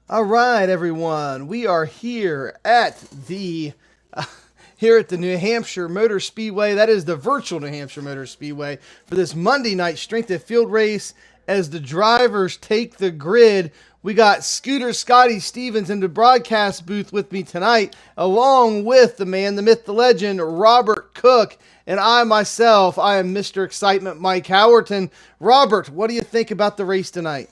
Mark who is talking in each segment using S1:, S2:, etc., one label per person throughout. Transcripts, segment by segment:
S1: All right, everyone. We are here at the New Hampshire Motor Speedway. That is the virtual New Hampshire Motor Speedway for this Monday night strength and field race. As the drivers take the grid, we got Scooter Scotty Stevens in the broadcast booth with me tonight, along with the man, the myth, the legend, Robert Cook. And I myself, I am Mr. Excitement, Mike Howerton. Robert, what do you think about the race tonight?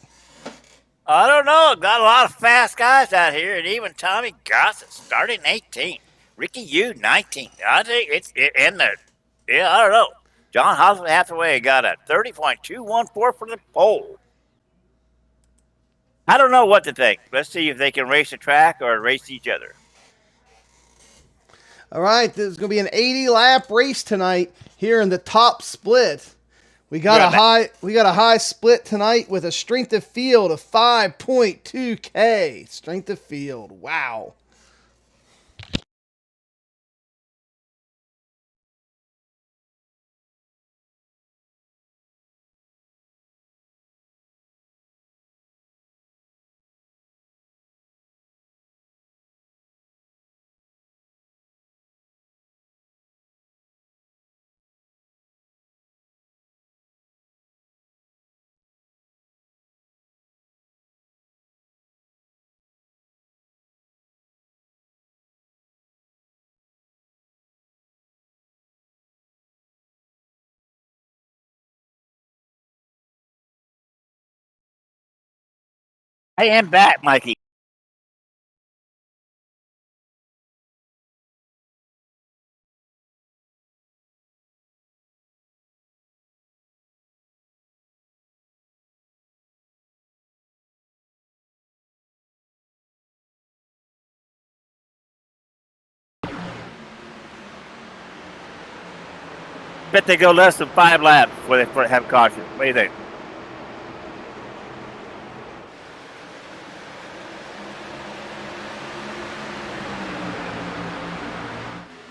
S2: I don't know. Got a lot of fast guys out here, and even Tommy Gossett starting 18. Ricky Yu 19. I think it's in there. Yeah, I don't know. John Hathaway got a 30.214 for the pole. I don't know what to think. Let's see if they can race the track or race each other.
S1: All right, this is going to be an 80-lap race tonight here in the top split. We got a high split tonight with a strength of field of 5.2K. Strength of field. Wow.
S2: I am back, Mikey. Bet they go less than 5 laps before they have caution. What do you think?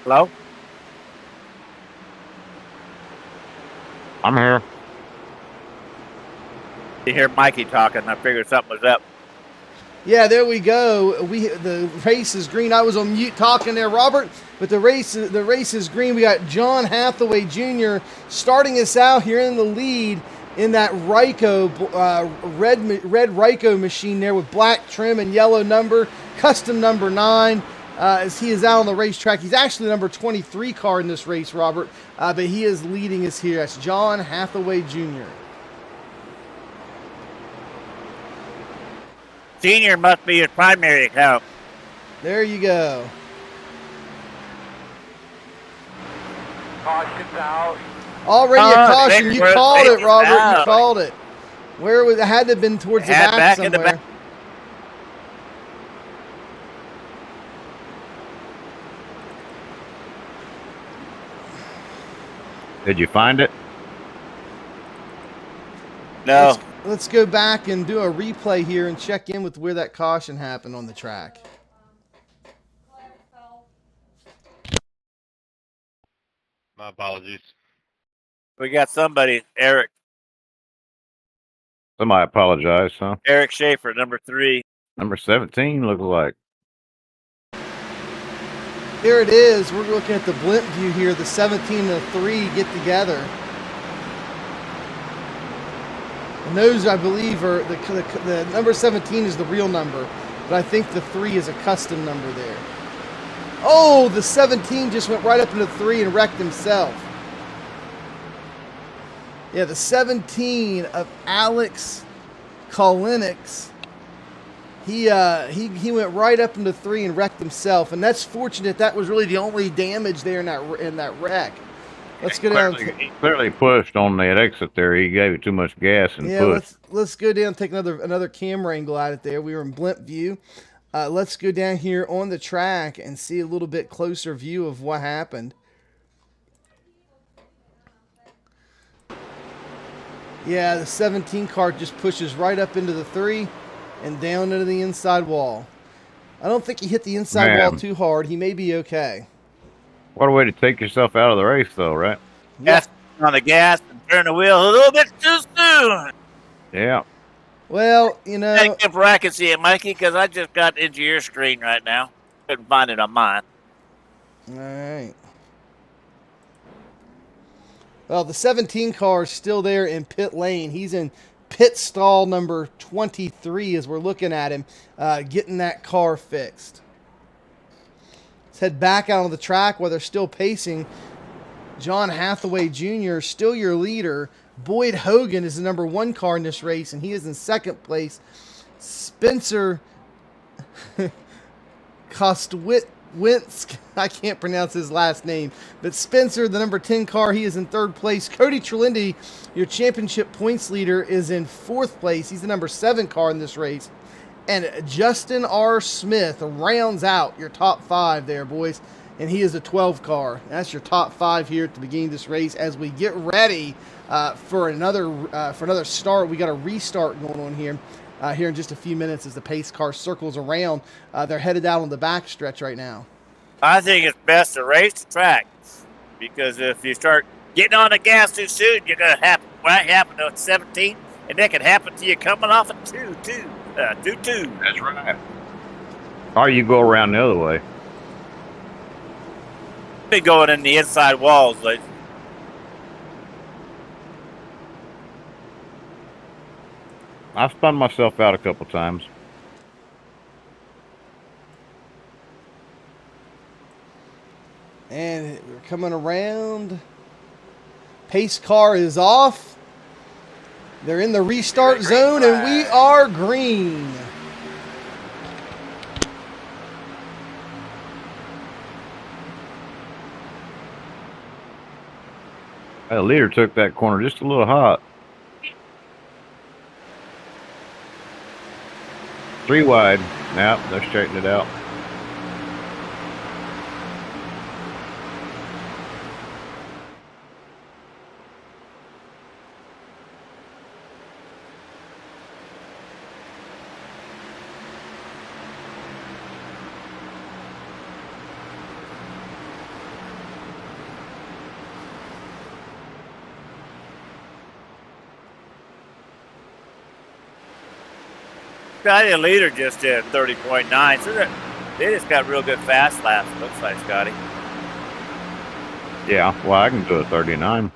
S2: Hello?
S3: I'm here.
S2: You hear Mikey talking. I figured something was up.
S1: Yeah, there we go. The race is green. I was on mute talking there, Robert, but the race is green. We got John Hathaway Jr. starting us out here in the lead in that Ryko red Ryko machine there with black trim and yellow number, custom number 9. As he is out on the racetrack. He's actually the number 23 car in this race, Robert, but he is leading us here. That's John Hathaway Jr.
S2: Senior must be his primary account.
S1: There you go.
S4: Caution's out.
S1: Already a caution. You called it, Robert.
S2: Out.
S1: You called it. Where was it? Had to have been towards the back somewhere.
S2: In the back.
S3: Did you find it?
S2: No.
S1: Let's go back and do a replay here and check in with where that caution happened on the track.
S4: My apologies.
S2: We got somebody, Eric
S3: Somebody apologize, huh?
S2: Schaefer, number 3.
S3: Number 17 looks like.
S1: Here it is. We're looking at the blimp view here. The 17 and the 3 get together. And those, I believe, are the number 17 is the real number, but I think the 3 is a custom number there. Oh, the 17 just went right up into 3 and wrecked himself. Yeah, the 17 of Alex Kolinix. He went right up into 3 and wrecked himself, and that's fortunate. That was really the only damage there in that wreck. Let's go down.
S3: He clearly pushed on that exit there. He gave it too much gas and pushed.
S1: Let's go down and take another camera angle at it there. We were in blimp view. Let's go down here on the track and see a little bit closer view of what happened. Yeah, the 17 car just pushes right up into the 3 and down into the inside wall. I don't think he hit the inside wall too hard. He may be okay.
S3: What a way to take yourself out of the race, though, right?
S2: Yes, on the gas and turn the wheel a little bit too soon.
S3: Yeah.
S1: Well, you know.
S2: Hey, if I can see it, Mikey, because I just got into your screen right now. Couldn't find it on mine.
S1: All right. Well, the 17 car is still there in pit lane. He's in pit stall number 23 as we're looking at him getting that car fixed. Let's head back out on the track while they're still pacing. John Hathaway Jr. still your leader. Boyd Hogan is the number 1 car in this race, and he is in second place. Spencer Kostwinsk, I can't pronounce his last name, but Spencer, the number 10 car, he is in third place. Cody Trelindi, your championship points leader, is in fourth place. He's the number 7 car in this race. And Justin R. Smith rounds out your top 5 there, boys. And he is a 12 car. That's your top 5 here at the beginning of this race. As we get ready for another start, we got a restart going on here. Here in just a few minutes as the pace car circles around. They're headed out on the back stretch right now.
S2: I think it's best to race the track because if you start getting on the gas too soon, you're going to happen. What happened to 17, and that could happen to you coming off at 2-2.
S3: That's right. Or you go around the other way.
S2: Be going in the inside walls, like.
S3: I've spun myself out a couple times.
S1: And we're coming around. Pace car is off. They're in the restart zone, and we are green.
S3: The leader took that corner just a little hot. 3 wide. Now they're straightening it out.
S2: Scotty, the leader, just did 30.9. So they just got real good fast laps, looks like, Scotty.
S3: Yeah, well, I can do a 39.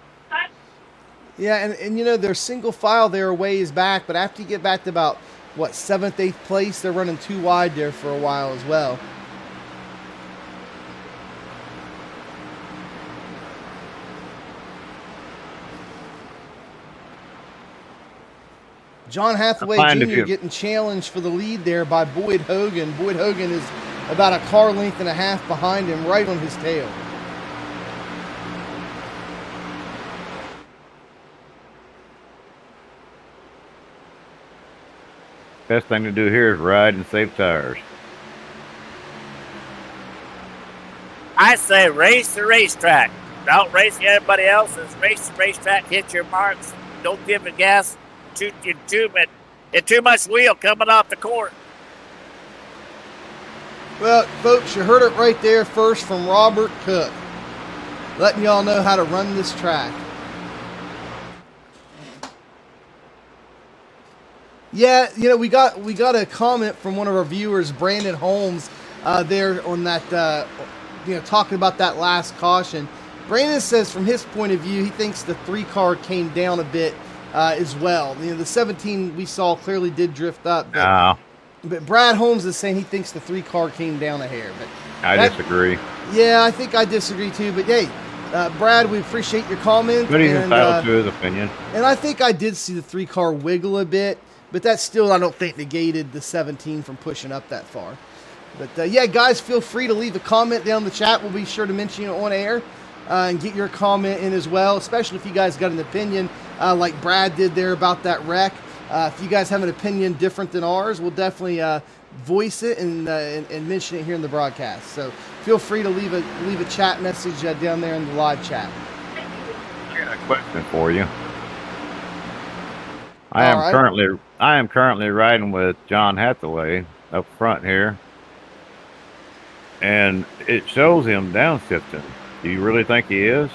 S1: Yeah, and you know, they're single file there a ways back, but after you get back to about, what, 7th, 8th place, they're running 2 wide there for a while as well. John Hathaway Jr. getting challenged for the lead there by Boyd Hogan. Boyd Hogan is about a car length and a half behind him, right on his tail.
S3: Best thing to do here is ride and save tires.
S2: I say race the racetrack. Don't race everybody else's. Race the racetrack. Hit your marks. Don't give the gas. Too much wheel coming off the court.
S1: Well, folks, you heard it right there first from Robert Cook, letting y'all know how to run this track. Yeah, you know, we got a comment from one of our viewers, Brandon Holmes, there on that, talking about that last caution. Brandon says from his point of view, he thinks the 3 car came down a bit as well. You know, the 17 we saw clearly did drift up. But Brad Holmes is saying he thinks the 3 car came down a hair. But
S3: I disagree.
S1: Yeah, I think I disagree too. But hey, Brad, we appreciate your comment.
S3: But he's entitled to his opinion.
S1: And I think I did see the 3 car wiggle a bit, but that still, I don't think, negated the 17 from pushing up that far. But yeah, guys, feel free to leave a comment down in the chat. We'll be sure to mention you on air and get your comment in as well, especially if you guys got an opinion like Brad did there about that wreck. If you guys have an opinion different than ours, we'll definitely voice it and mention it here in the broadcast. So feel free to leave a chat message down there in the live chat.
S3: I got a question for you. I am currently riding with John Hathaway up front here, and it shows him downshifting. Do you really think he is?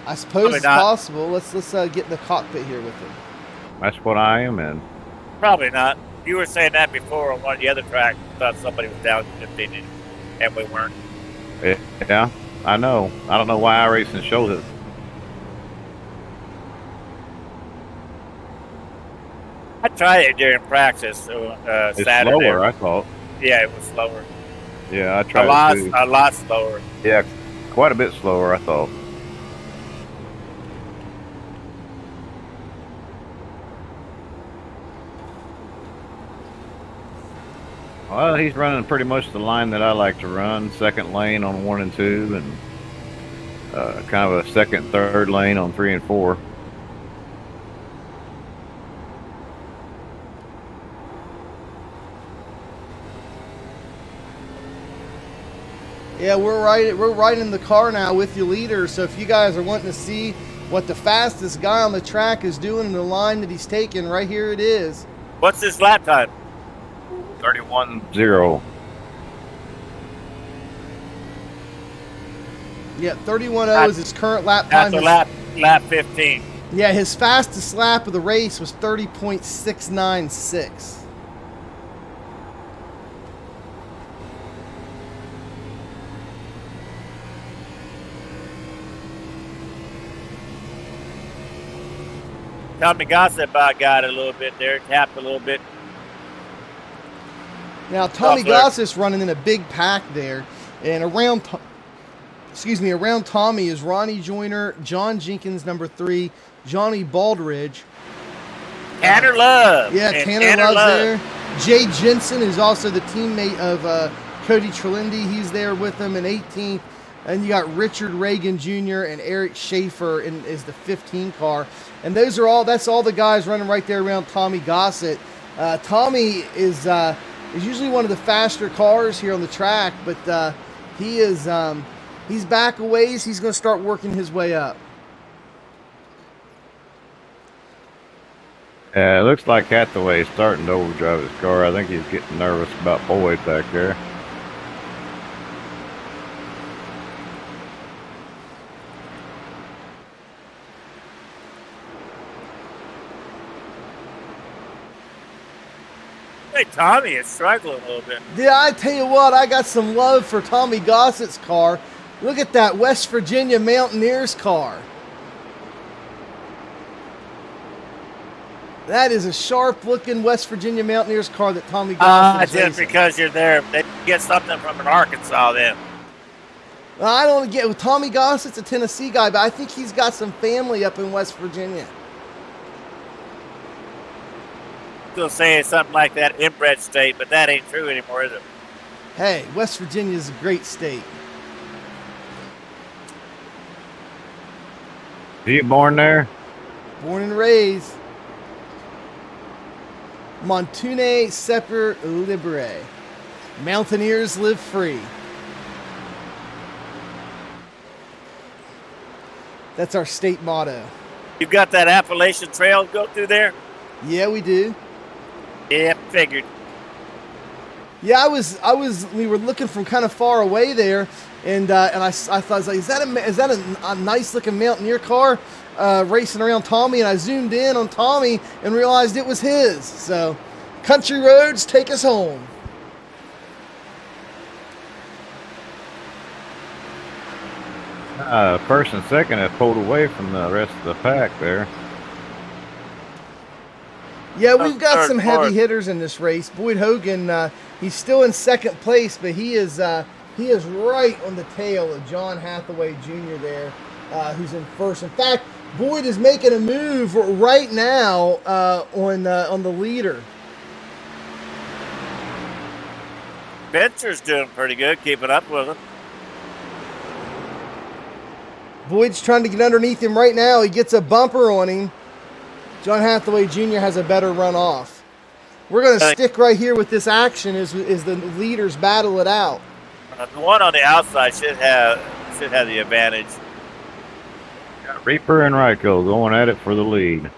S1: I suppose it's possible. Let's get in the cockpit here with him.
S3: That's what I am in.
S2: Probably not. You were saying that before on one of the other tracks. Thought somebody was down 15, and we weren't.
S3: Yeah, I know. I don't know why iRacing showed it.
S2: I tried it during practice.
S3: It's
S2: Saturday.
S3: slower, I thought.
S2: Yeah, it was slower.
S3: Yeah, I tried it too.
S2: A lot slower.
S3: Yeah, quite a bit slower, I thought. Well, he's running pretty much the line that I like to run. Second lane on 1 and 2, and kind of a second, third lane on 3 and 4.
S1: Yeah, we're right in the car now with your leader. So if you guys are wanting to see what the fastest guy on the track is doing in the line that he's taking, right here it is.
S2: What's his lap time?
S3: 31.0.
S1: Yeah, 31.0 is his current lap time.
S2: That's lap 15.
S1: Yeah, his fastest lap of the race was 30.696.
S2: Tommy Gossett about got it a little bit there, tapped a little bit.
S1: Now Tommy Gossett's running in a big pack there, and around Tommy is Ronnie Joyner, John Jenkins, number 3, Johnny Baldridge,
S2: Tanner Love.
S1: Yeah, Tanner Love's there. Jay Jensen is also the teammate of Cody Trelindi. He's there with him in 18th. And you got Richard Reagan Jr. and Eric Schaefer is the 15 car. And that's all the guys running right there around Tommy Gossett. Tommy is usually one of the faster cars here on the track, but he's back a ways. He's going to start working his way up.
S3: Yeah, it looks like Hathaway is starting to overdrive his car. I think he's getting nervous about Boyd back there.
S2: Hey, Tommy is struggling a little bit.
S1: Yeah, I tell you what, I got some love for Tommy Gossett's car. Look at that West Virginia Mountaineers car. That is a sharp-looking West Virginia Mountaineers car that Tommy Gossett is
S2: just
S1: racing.
S2: because you're there. They get something from an Arkansas then.
S1: I don't get with Tommy Gossett's a Tennessee guy, but I think he's got some family up in West Virginia.
S2: Still saying something like that, inbred state, but that ain't true anymore, is it?
S1: Hey, West Virginia is a great state.
S3: Are you born there?
S1: Born and raised. Montune Semper Libere. Mountaineers live free. That's our state motto.
S2: You've got that Appalachian Trail to go through there?
S1: Yeah, we do.
S2: Yeah, figured.
S1: Yeah, we were looking from kind of far away there, and I thought, I was like, is that a nice looking Mountaineer car racing around Tommy? And I zoomed in on Tommy and realized it was his. So, country roads take us home.
S3: First and second have pulled away from the rest of the pack there.
S1: Yeah, we've got some heavy hitters in this race. Boyd Hogan, he's still in second place, but he is right on the tail of John Hathaway Jr. there, who's in first. In fact, Boyd is making a move right now on the leader.
S2: Spencer's doing pretty good, keeping up with him.
S1: Boyd's trying to get underneath him right now. He gets a bumper on him. John Hathaway Jr. has a better run off. We're going to stick right here with this action as the leaders battle it out.
S2: The one on the outside should have the advantage.
S3: Got Reaper and Ryko going at it for the lead.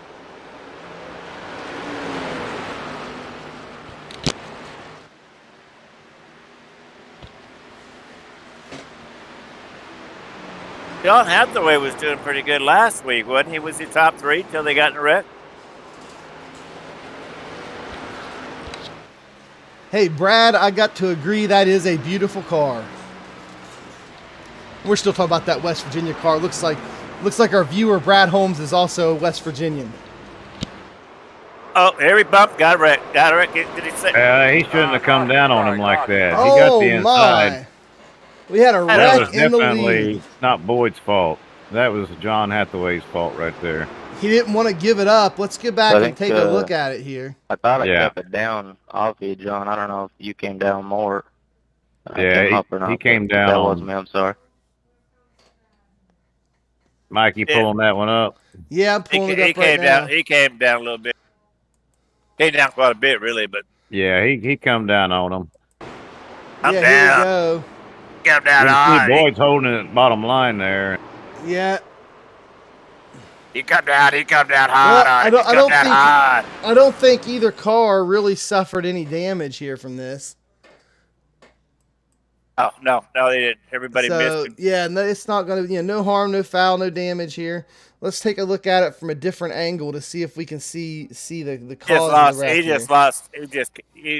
S2: John Hathaway was doing pretty good last week, wasn't he? Was he top 3 till they got in a wreck?
S1: Hey, Brad, I got to agree that is a beautiful car. We're still talking about that West Virginia car. Looks like our viewer Brad Holmes is also a West Virginian.
S2: Oh, every bump got wrecked. Got wrecked. Did he say?
S3: He shouldn't have come down on him like that.
S1: Oh
S3: He got the inside.
S1: my! We had a
S3: That
S1: wreck
S3: was
S1: in the
S3: definitely
S1: lead.
S3: not Boyd's fault. That was John Hathaway's fault right there.
S1: He didn't want to give it up. Let's get back and take a look at it here.
S5: I thought I
S3: Yeah.
S5: kept it down off you, John. I don't know if you came down more.
S3: Yeah,
S5: came up or not,
S3: he came
S5: but
S3: down
S5: That
S3: on-
S5: wasn't me. I'm sorry.
S3: Mikey pulling that one up.
S1: Yeah, I'm
S2: He,
S1: pulling
S2: he
S1: it up right
S2: came
S1: now.
S2: down. He came down a little bit. Came down quite a bit, really. But
S3: Yeah, he come down on him.
S2: I'm
S1: Yeah,
S2: down.
S1: here we go.
S2: Come down
S3: You can
S2: hard.
S3: see Boyd's holding it bottom line there.
S1: Yeah,
S2: He come down. He come down
S1: Well,
S2: hard.
S1: I
S2: He
S1: don't- I
S2: come
S1: don't
S2: down
S1: think-
S2: hard.
S1: I don't think either car really suffered any damage here from this.
S2: Oh no, they didn't. Everybody
S1: So
S2: missed him.
S1: yeah, no, it's not going to, no harm, no foul, no damage here. Let's take a look at it from a different angle to see if we can see the cause of the wreck
S2: He
S1: here.
S2: just lost. He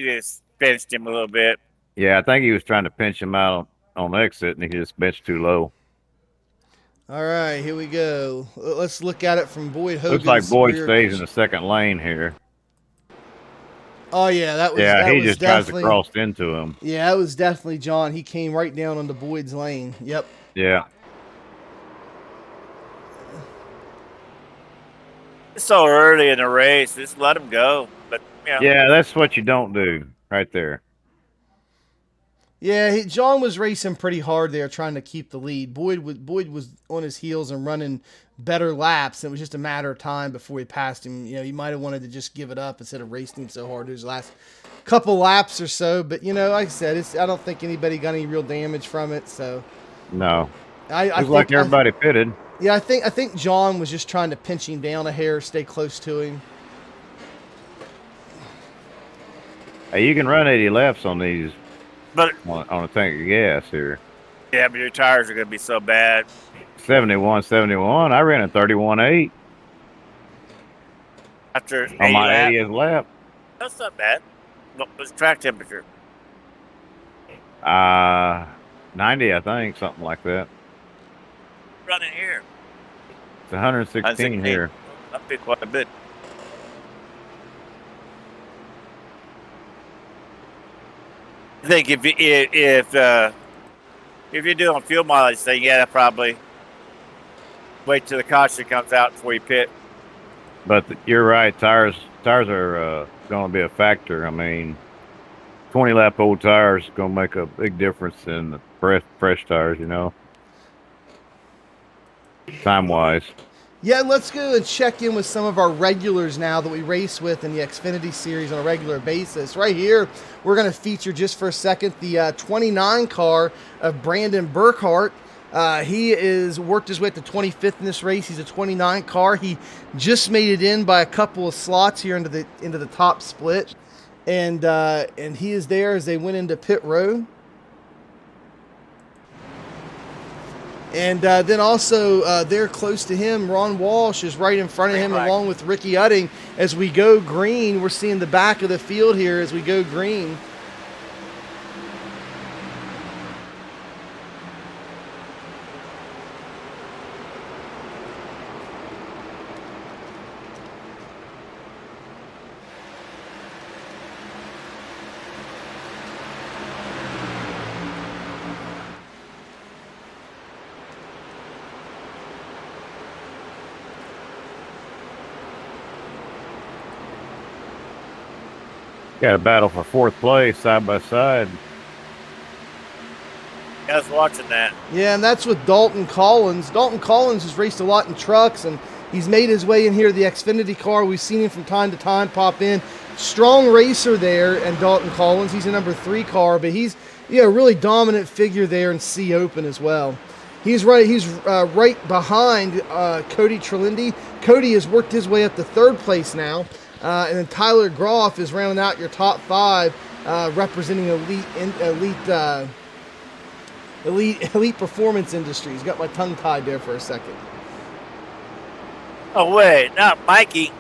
S2: just pinched him a little bit.
S3: Yeah, I think he was trying to pinch him out on exit, and he just benched too low.
S1: All right, here we go. Let's look at it from Boyd Hogan's
S3: Looks like Boyd
S1: rear-
S3: stays in the second lane here.
S1: Oh yeah, that was
S3: Yeah,
S1: that
S3: he
S1: was
S3: just tries to
S1: definitely
S3: cross into him.
S1: Yeah, that was definitely John. He came right down onto Boyd's lane. Yep.
S3: Yeah.
S2: It's so early in the race. Just let him go. But
S3: Yeah, that's what you don't do right there.
S1: Yeah, John was racing pretty hard there, trying to keep the lead. Boyd was on his heels and running better laps. It was just a matter of time before he passed him. He might have wanted to just give it up instead of racing him so hard his last couple laps or so. But like I said, I don't think anybody got any real damage from it. So
S3: No.
S1: I
S3: Looks
S1: think
S3: like everybody pitted.
S1: Yeah, I think John was just trying to pinch him down a hair, stay close to him.
S3: Hey, you can run 80 laps on these
S2: but
S3: on a tank of gas here.
S2: yeah, but your tires are gonna be so bad.
S3: 71. I ran a 31.8
S2: After
S3: on
S2: 80
S3: my
S2: laps,
S3: 80th lap.
S2: that's not bad. What was track temperature?
S3: 90, I think, something like that.
S2: Running here.
S3: It's 116 here.
S2: That'd be quite a bit. I think if you're doing fuel mileage thing, yeah, probably wait till the caution comes out before you pit.
S3: But you're right. Tires are going to be a factor. I mean, 20 lap old tires is going to make a big difference in the fresh tires. Time wise.
S1: Yeah, let's go and check in with some of our regulars now that we race with in the Xfinity series on a regular basis. Right here, we're going to feature just for a second the 29 car of Brandon Burkhart. He is worked his way up to 25th in this race. He's a 29 car. He just made it in by a couple of slots here into the top split, and he is there as they went into pit road. And then also there close to him, Ron Walsh is right in front of him along with Ricky Udding. As we go green, we're seeing the back of the field here as we go green.
S3: Got a battle for fourth place side by side.
S2: I was watching that.
S1: Yeah, and that's with Dalton Collins. Dalton Collins has raced a lot in trucks, and he's made his way in here to the Xfinity car. We've seen him from time to time pop in. Strong racer there, and Dalton Collins. He's a number 3 car, but he's a really dominant figure there in C Open as well. He's right behind Cody Trelindi. Cody has worked his way up to 3rd place now. And then Tyler Groff is rounding out your top 5, representing elite performance industries. Got my tongue tied there for a second.
S2: Oh wait, not Mikey.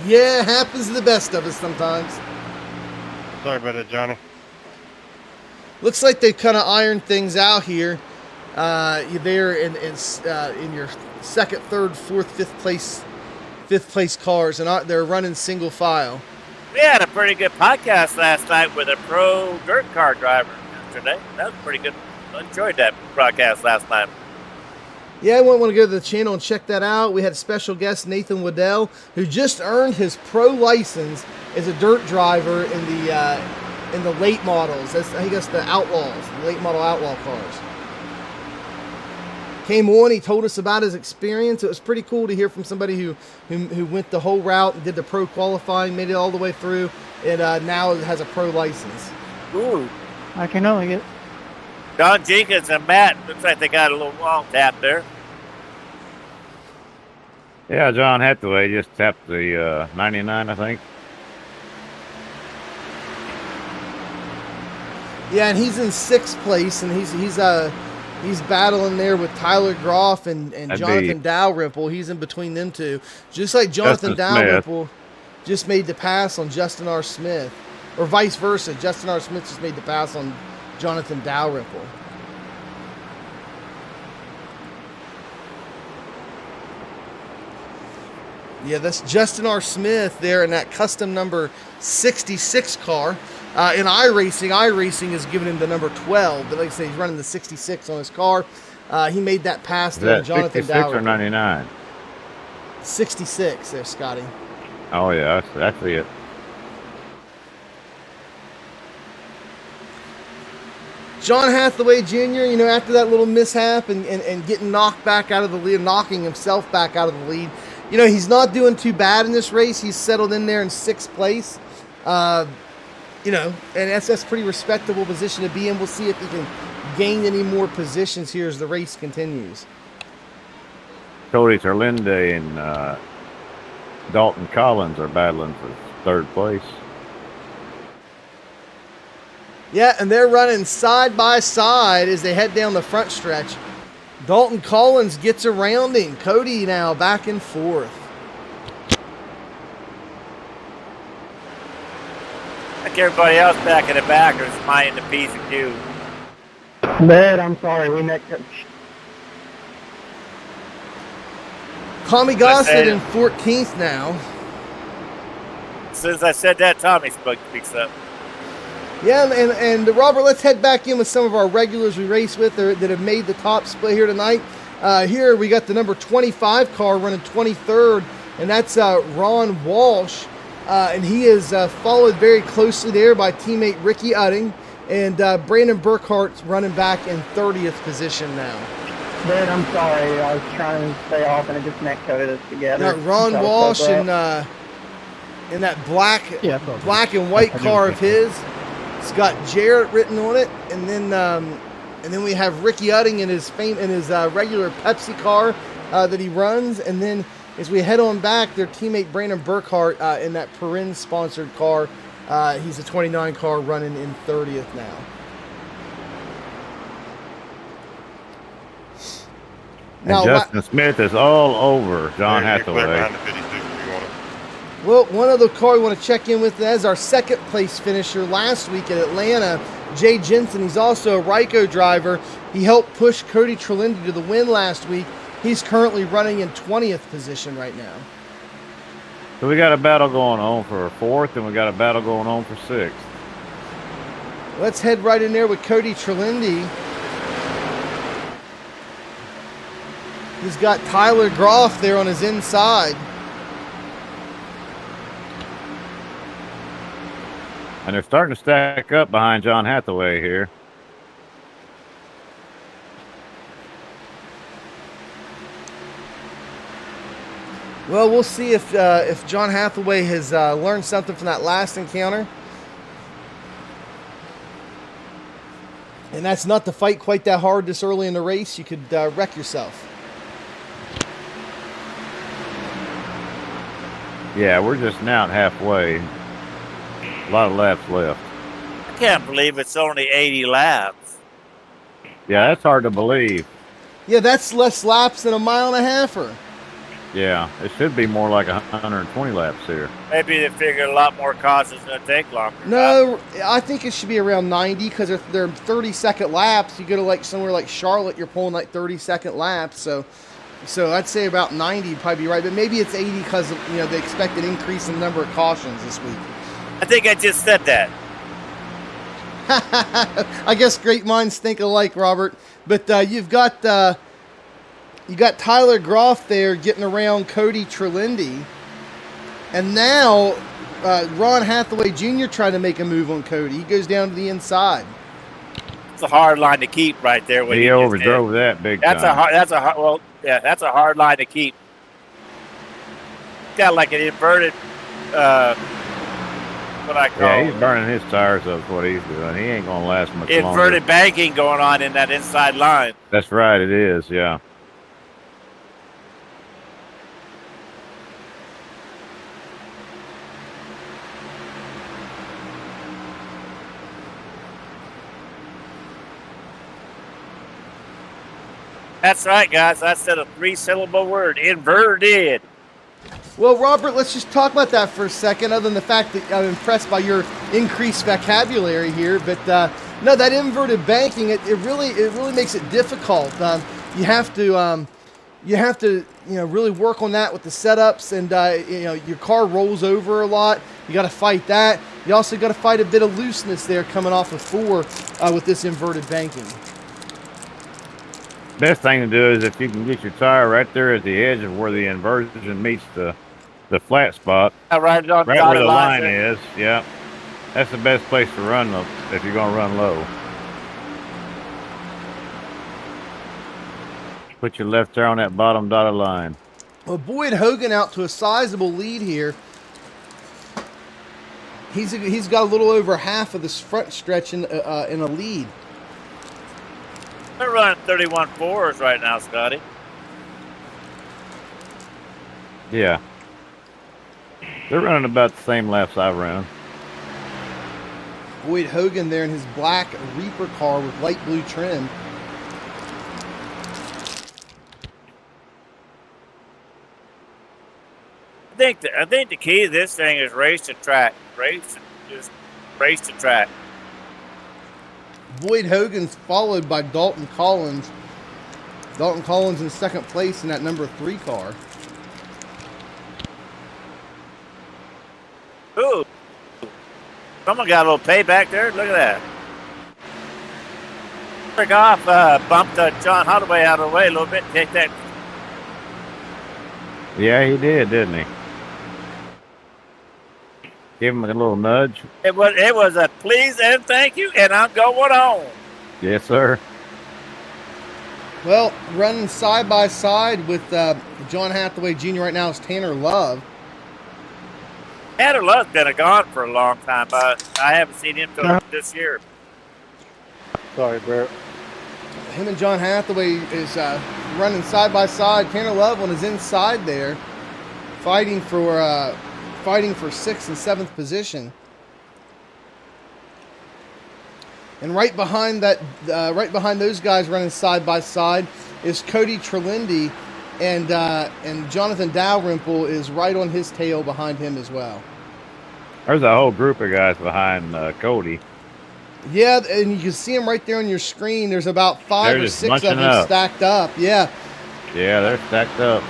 S1: Yeah, it happens to the best of us sometimes.
S4: Sorry about that, Johnny.
S1: Looks like they've kind of ironed things out here. They're in your second, third, fourth, fifth place cars, and they're running single file.
S2: We had a pretty good podcast last night with a pro dirt car driver yesterday. That was pretty good. I enjoyed that broadcast last night.
S1: Yeah, I want to go to the channel and check that out. We had special guest Nathan Waddell, who just earned his pro license as a dirt driver in the late models. I guess the Outlaws, the late model Outlaw cars. Came on, he told us about his experience. It was pretty cool to hear from somebody who went the whole route and did the pro qualifying, made it all the way through, and now has a pro license.
S2: Ooh.
S5: I can only get.
S2: Don Jenkins and Matt, looks like they got a little wall tap there.
S3: Yeah, John Hathaway just tapped the 99, I think.
S1: Yeah, and he's in sixth place, and he's battling there with Tyler Groff and Jonathan Dalrymple. He's in between them two. Just like Jonathan Dalrymple just made the pass on Justin R. Smith, or vice versa. Justin R. Smith just made the pass on Jonathan Dalrymple. Yeah, that's Justin R. Smith there in that custom number 66 car. In iRacing is giving him the number 12. But like I say, he's running the 66 on his car. He made that pass to Jonathan Dalrymple.
S3: 66 or 99?
S1: 66 there, Scotty.
S3: Oh, yeah, that's it.
S1: John Hathaway Jr., after that little mishap and getting knocked back out of the lead, knocking himself back out of the lead, he's not doing too bad in this race. He's settled in there in sixth place. And that's a pretty respectable position to be in. We'll see if he can gain any more positions here as the race continues.
S3: Cody Terlinde and Dalton Collins are battling for third place.
S1: Yeah, and they're running side by side as they head down the front stretch. Dalton Collins gets around him. Cody now back and forth.
S2: Like everybody else back in the back is minding the P's and Q's.
S5: Dad, I'm sorry. We met Coach.
S1: Tommy Gossett in 14th now.
S2: As soon as I said that, Tommy speaks up.
S1: Yeah, and Robert, let's head back in with some of our regulars we race with that have made the top split here tonight. Here we got the number 25 car running 23rd, and that's Ron Walsh. And he is followed very closely there by teammate Ricky Utting, and Brandon Burkhart's running back in 30th position now.
S5: Dad, I'm sorry. I was trying to stay off and it just netcoded us together.
S1: Now, Ron Walsh in that black and white car of his. It's got Jarrett written on it, and then we have Ricky Utting in his regular Pepsi car that he runs, and then as we head on back, their teammate Brandon Burkhart in that Perrin sponsored car. He's a 29 car running in 30th now.
S3: And Justin Smith is all over John Hathaway.
S1: Well, one other car we want to check in with as our second place finisher last week at Atlanta, Jay Jensen. He's also a Ryko driver. He helped push Cody Trelindi to the win last week. He's currently running in 20th position right now.
S3: So we got a battle going on for fourth, and we got a battle going on for sixth.
S1: Let's head right in there with Cody Trelindi. He's got Tyler Groff there on his inside.
S3: And they're starting to stack up behind John Hathaway here.
S1: Well, we'll see if John Hathaway has learned something from that last encounter. And that's not to fight quite that hard this early in the race. You could wreck yourself.
S3: Yeah, we're just now at halfway. A lot of laps left.
S2: I can't believe it's only 80 laps.
S3: Yeah, that's hard to believe.
S1: Yeah, that's less laps than a mile and a halfer.
S3: Yeah, it should be more like 120 laps here.
S2: Maybe they figured a lot more cars is going to take longer.
S1: No, I think it should be around 90 because they're 30-second laps. You go to like somewhere like Charlotte, you're pulling like 30-second laps. So I'd say about 90 would probably be right. But maybe it's 80 because they expect an increase in the number of cautions this week.
S2: I think I just said that.
S1: I guess great minds think alike, Robert. But you got Tyler Groff there getting around Cody Trelindi. And now Ron Hathaway Jr. trying to make a move on Cody. He goes down to the inside.
S2: It's a hard line to keep right there.
S3: He overdrove that big time.
S2: That's a hard line to keep. Got like an inverted, what I call.
S3: Yeah, he's burning his tires up. What he's doing. He ain't gonna last much longer.
S2: Inverted banking going on in that inside line.
S3: That's right. It is. Yeah.
S2: That's right, guys. I said a 3-syllable word. Inverted.
S1: Well, Robert, let's just talk about that for a second, other than the fact that I'm impressed by your increased vocabulary here. But no, that inverted banking, it really makes it difficult. You have to really work on that with the setups, and your car rolls over a lot. You got to fight that. You also got to fight a bit of looseness there coming off of 4 with this inverted banking.
S3: Best thing to do is if you can get your tire right there at the edge of where the inversion meets the flat spot,
S2: Right
S3: where the line is. Yeah, that's the best place to run if you're gonna run low. Put your left tire on that bottom dotted line.
S1: Well, Boyd Hogan out to a sizable lead here. He's got a little over half of this front stretch in a lead.
S2: They're running 31.4s right now, Scotty.
S3: Yeah. They're running about the same laps I've run.
S1: Boyd Hogan there in his black Reaper car with light blue trim.
S2: I think the key to this thing is race to track. Race to track.
S1: Boyd Hogan's followed by Dalton Collins. Dalton Collins in second place in that number 3 car.
S2: Ooh. Someone got a little payback there. Look at that. Rick off bumped John Holloway out of the way a little bit. Take that.
S3: Yeah, he did, didn't he? Give him a little nudge.
S2: It was a please and thank you, and I'm going home.
S3: Yes, sir.
S1: Well, running side by side with John Hathaway Jr. right now is Tanner Love.
S2: Tanner Love's been gone for a long time, but I haven't seen him till this year.
S4: Sorry, Bert.
S1: Him and John Hathaway is running side by side. Tanner Love on his inside there, fighting for 6th and 7th position. And right behind those guys running side by side is Cody Trelindi, and Jonathan Dalrymple is right on his tail behind him as well.
S3: There's a whole group of guys behind Cody.
S1: Yeah, and you can see them right there on your screen. There's about 5 or 6 of them stacked up. Yeah.
S3: Yeah, they're stacked up.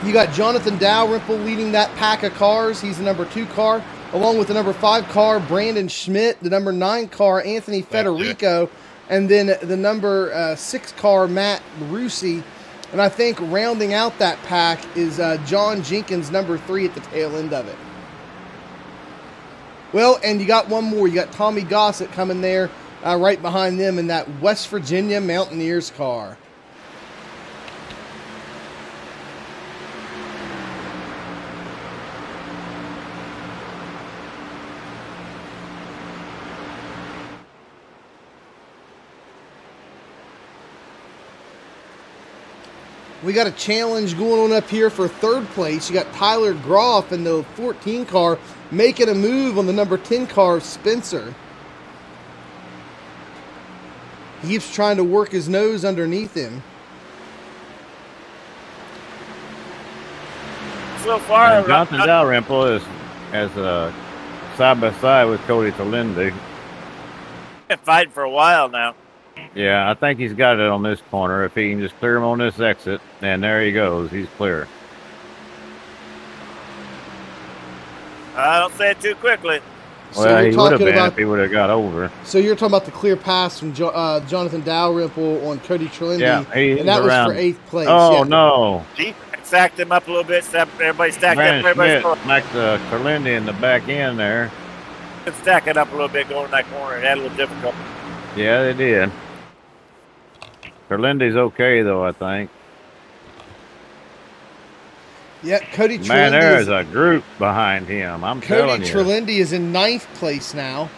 S1: You got Jonathan Dalrymple leading that pack of cars. He's the number 2 car, along with the number 5 car, Brandon Schmidt, the number 9 car, Anthony Federico, and then the number 6 car, Matt Russi. And I think rounding out that pack is John Jenkins, number 3 at the tail end of it. Well, and you got one more. You got Tommy Gossett coming there right behind them in that West Virginia Mountaineers car. We got a challenge going on up here for 3rd place. You got Tyler Groff in the 14 car making a move on the number 10 car, Spencer. He keeps trying to work his nose underneath him.
S2: so far.
S3: And Jonathan Dalrymple is side by side with Cody Talindi.
S2: Been fighting for a while now.
S3: Yeah, I think he's got it on this corner. If he can just clear him on this exit, and there he goes. He's clear.
S2: I don't say it too quickly.
S1: So
S3: Well,
S1: you're
S3: he would have
S1: talking
S3: been
S1: about
S3: if he would have got over.
S1: So you're talking about the clear pass from Jonathan Dalrymple on Cody Trelindi,
S3: Yeah, he's
S1: and that was
S3: around.
S1: for 8th place.
S3: Oh,
S1: yeah.
S3: no.
S2: Stacked him up a little bit. Everybody stacked
S3: Brandon
S2: up. Everybody's
S3: Schmidt smacked Talindi in the back end there.
S2: stacking up a little bit going in that corner. It had a little difficult.
S3: Yeah, they did. Terlindi's okay, though, I think.
S1: Yeah, Cody
S3: Man,
S1: Trelindi
S3: there's
S1: is,
S3: a group behind him. I'm telling
S1: Cody
S3: you.
S1: Trelindi is in 9th place now.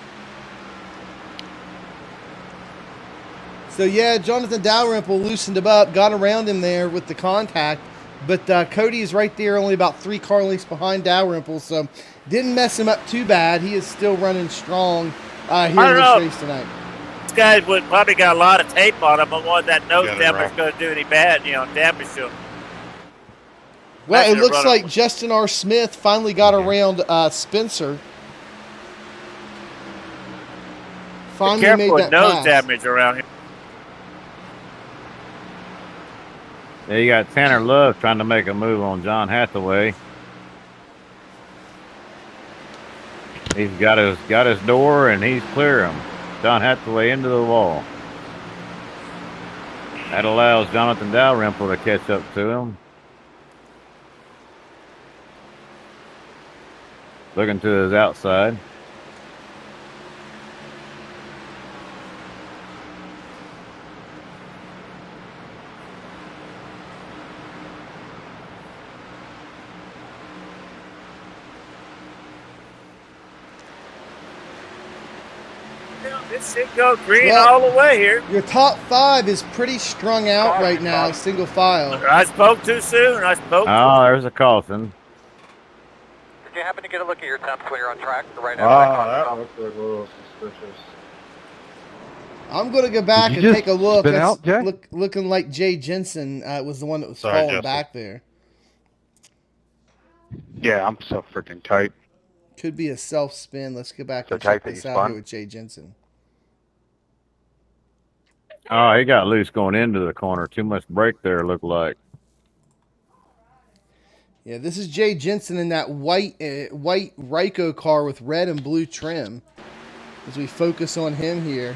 S1: So yeah, Jonathan Dalrymple loosened him up, got around him there with the contact, but Cody is right there, only about 3 car lengths behind Dalrymple, so didn't mess him up too bad. He is still running strong here in this race tonight.
S2: This guy would probably got a lot of tape on him, but what that nose damage going to do any bad, damage to him.
S1: Well, it looks like Justin R. Smith finally got around Spencer. Finally
S2: Careful
S1: made
S2: with
S1: that
S2: nose
S1: pass.
S2: damage around here.
S3: Yeah, you got Tanner Love trying to make a move on John Hathaway. He's got his door, and he's clear him. John Hathaway into the wall. That allows Jonathan Dalrymple to catch up to him. Looking to his outside.
S2: This should go green all the way here.
S1: Your top 5 is pretty strung out right now, single file.
S2: I spoke too soon.
S3: Oh, there's a caution.
S6: Did you happen to get a look at your temps when you're on track? Right
S4: that looks like a little suspicious.
S1: I'm going to go back and take a look.
S7: Spin out, Jay?
S1: Looking like Jay Jensen was the one that was falling
S4: Justin.
S1: back there.
S7: Yeah, I'm so freaking tight.
S1: Could be a self-spin. Let's go back
S7: So
S1: and check
S7: tight that
S1: this
S7: you
S1: out
S7: spun?
S1: here with Jay Jensen.
S3: Oh, he got loose going into the corner. Too much brake there, looked like.
S1: Yeah, this is Jay Jensen in that white Ryko car with red and blue trim. As we focus on him here.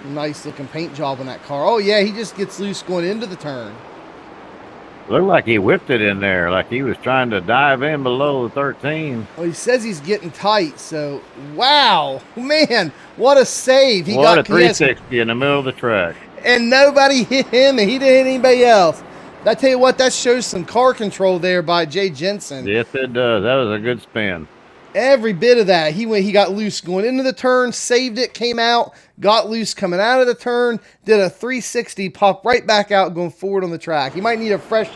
S1: Nice looking paint job on that car. Oh yeah, he just gets loose going into the turn.
S3: Looked like he whipped it in there, like he was trying to dive in below 13.
S1: Well, he says he's getting tight, so wow, man, what a save! He
S3: What
S1: got
S3: a 360 in the middle of the track.
S1: and nobody hit him, and he didn't hit anybody else. I tell you what, that shows some car control there by Jay Jensen.
S3: Yes, it does. That was a good spin.
S1: Every bit of that. He got loose going into the turn, saved it, came out, got loose coming out of the turn, did a 360, popped right back out going forward on the track. He might need a fresh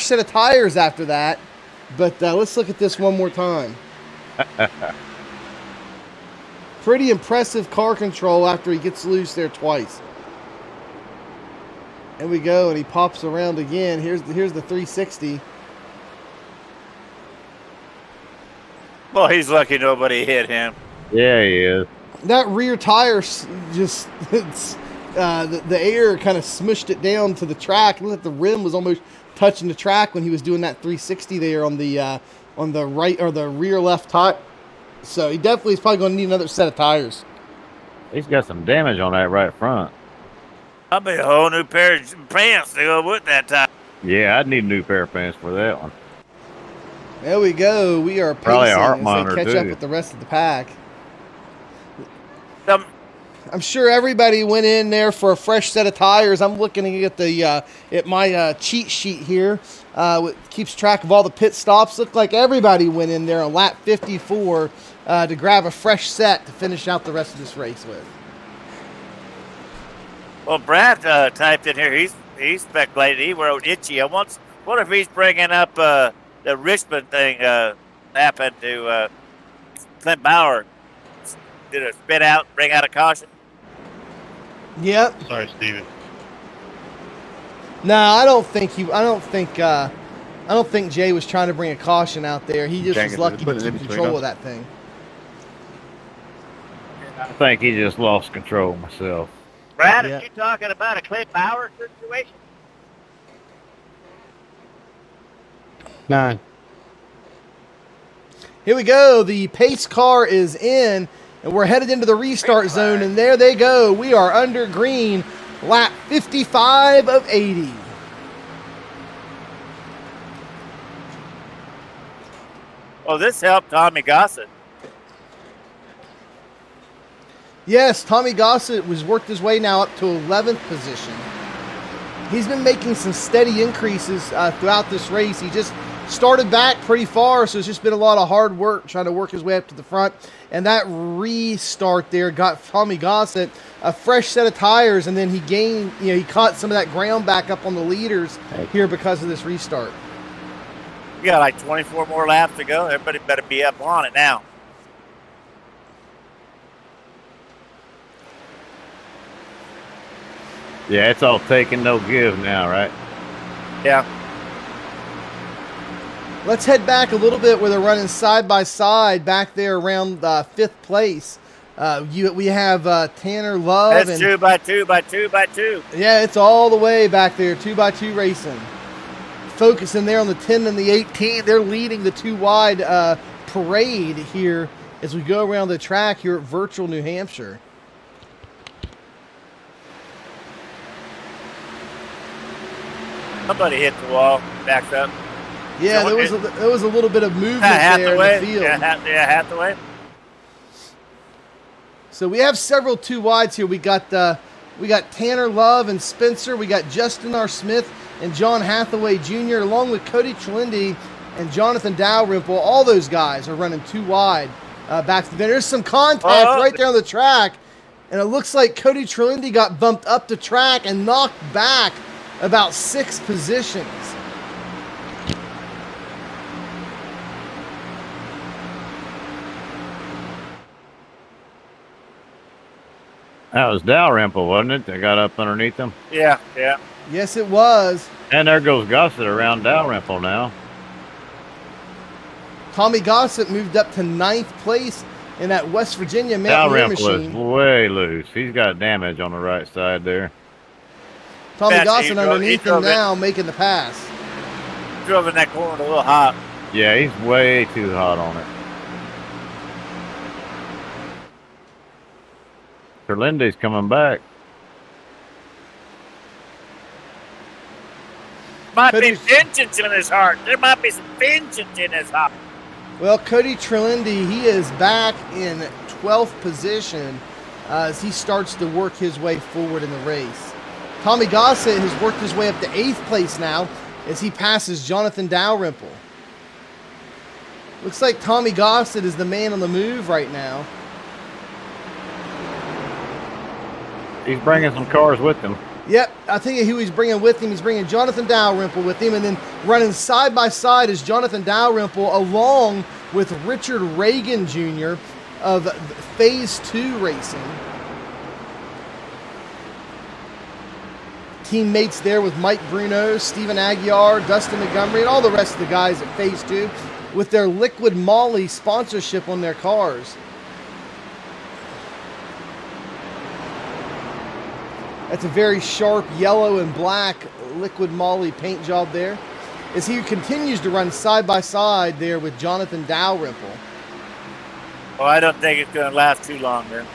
S1: set of tires after that. But let's look at this one more time. Pretty impressive car control after he gets loose there twice. There we go, and he pops around again. Here's the 360.
S2: Well, he's lucky nobody hit him.
S3: Yeah, he is.
S1: That rear tire just the air kind of smushed it down to the track. Look at the rim was almost touching the track when he was doing that 360 there on the right or the rear left tire. So he definitely is probably going to need another set of tires.
S3: He's got some damage on that right front.
S2: I'll be a whole new pair of pants to go with that tire.
S3: Yeah, I'd need a new pair of pants for that one.
S1: There we go. We are
S3: Probably a
S1: pacing
S3: heart
S1: as they
S3: monitor,
S1: catch up
S3: too.
S1: with the rest of the pack.
S2: Some,
S1: I'm sure everybody went in there for a fresh set of tires. I'm looking at the at my cheat sheet here. It keeps track of all the pit stops. Looked like everybody went in there on lap 54 to grab a fresh set to finish out the rest of this race with.
S2: well, Brad typed in here. He's speculated. He wrote itchy. I wonder if he's bringing up the Richmond thing happened to Clint Bauer. Did a spit out, bring out a caution.
S1: Yep.
S4: Sorry, Steven.
S1: No, I don't think Jay was trying to bring a caution out there. He just was
S7: Jenkins
S1: lucky to
S7: put it in
S1: keep
S7: between
S1: control
S7: us.
S1: of that thing.
S3: I think he just lost control myself.
S2: Brad,
S1: Yeah.
S2: are you talking about a Cliff Bauer situation?
S7: 9.
S1: Here we go. The pace car is in, and we're headed into the restart zone, and there they go. We are under green, lap 55 of 80.
S2: Oh, this helped Tommy Gossett.
S1: Yes, Tommy Gossett was worked his way now up to 11th position. He's been making some steady increases throughout this race. He just started back pretty far, so it's just been a lot of hard work trying to work his way up to the front. And that restart there got Tommy Gossett a fresh set of tires, and then he gained, he caught some of that ground back up on the leaders here because of this restart.
S2: We got like 24 more laps to go. Everybody better be up on it now.
S3: Yeah, it's all taking no give now, right?
S2: Yeah.
S1: Let's head back a little bit where they're running side by side back there around 5th place. We have Tanner Love.
S2: That's
S1: and
S2: 2 by 2 by 2 by 2.
S1: Yeah, it's all the way back there, 2x2 racing. Focusing there on the 10 and the 18. They're leading the 2 wide parade here as we go around the track here at Virtual New Hampshire.
S2: Somebody hit the wall, backed up.
S1: Yeah,
S2: So
S1: there was a little bit of movement there
S2: Hathaway.
S1: in the field.
S2: Yeah, Hathaway.
S1: So we have several 2 wides here. We got Tanner Love and Spencer. We got Justin R. Smith and John Hathaway Jr. along with Cody Trelindi and Jonathan Dalrymple. All those guys are running 2 wide back to the finish. There's some contact right there on the track, and it looks like Cody Trelindi got bumped up the track and knocked back about 6 positions.
S3: That was Dalrymple, wasn't it? That got up underneath him.
S2: Yeah, yeah.
S1: Yes, it was.
S3: And there goes Gossett around Dalrymple now.
S1: Tommy Gossett moved up to 9th place in that West Virginia Mountaineer
S3: Dalrymple is
S1: machine.
S3: way loose. He's got damage on the right side there.
S1: Tommy
S2: He
S1: Gossett
S2: drove-
S1: underneath
S2: he
S1: him
S2: drove it.
S1: now, making the pass.
S2: Drove in that corner a little hot.
S3: Yeah, he's way too hot on it. Terlindy's coming back.
S2: Might be
S1: Cody-
S2: vengeance in his heart. There might be some vengeance in his heart.
S1: Well, Cody Trelindi, he is back in 12th position as he starts to work his way forward in the race. Tommy Gossett has worked his way up to 8th place now as he passes Jonathan Dalrymple. Looks like Tommy Gossett is the man on the move right now.
S3: He's bringing some cars with him.
S1: Yep, I'll tell you who he's bringing with him. He's bringing Jonathan Dalrymple with him, and then running side by side is Jonathan Dalrymple along with Richard Reagan Jr. of Phase 2 Racing. Teammates there with Mike Bruno, Stephen Aguiar, Dustin Montgomery, and all the rest of the guys at Phase 2 with their Liquid Molly sponsorship on their cars. That's a very sharp yellow and black Liquid Molly paint job there. As he continues to run side by side there with Jonathan Dalrymple.
S2: Well, I don't think it's going to last too long then.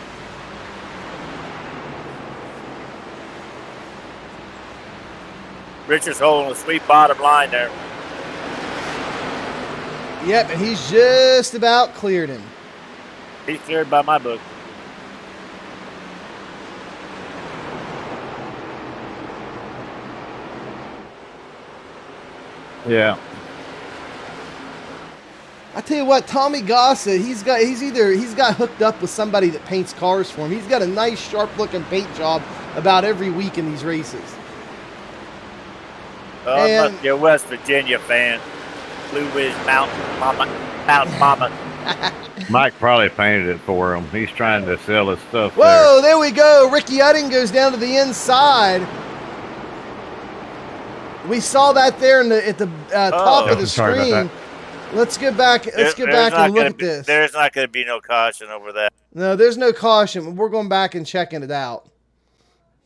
S2: Richard's holding a sweet bottom line there.
S1: Yep, and he's just about cleared him.
S2: He's cleared by my book.
S3: Yeah.
S1: I tell you what, Tommy Gossett, he's got hooked up with somebody that paints cars for him. He's got a nice, sharp-looking paint job about every week in these races.
S2: Oh,
S1: And-
S2: must be a West Virginia fan. Blue Ridge Mountain Mama. Mountain Mama.
S3: Mike probably painted it for him. He's trying to sell his stuff
S1: Whoa, there we go. Ricky Udding goes down to the inside. We saw that there at the top of the
S7: Sorry about
S1: screen. Let's get back. Let's get back and look at this.
S2: There's not going to be no caution over that.
S1: No, there's no caution. We're going back and checking it out.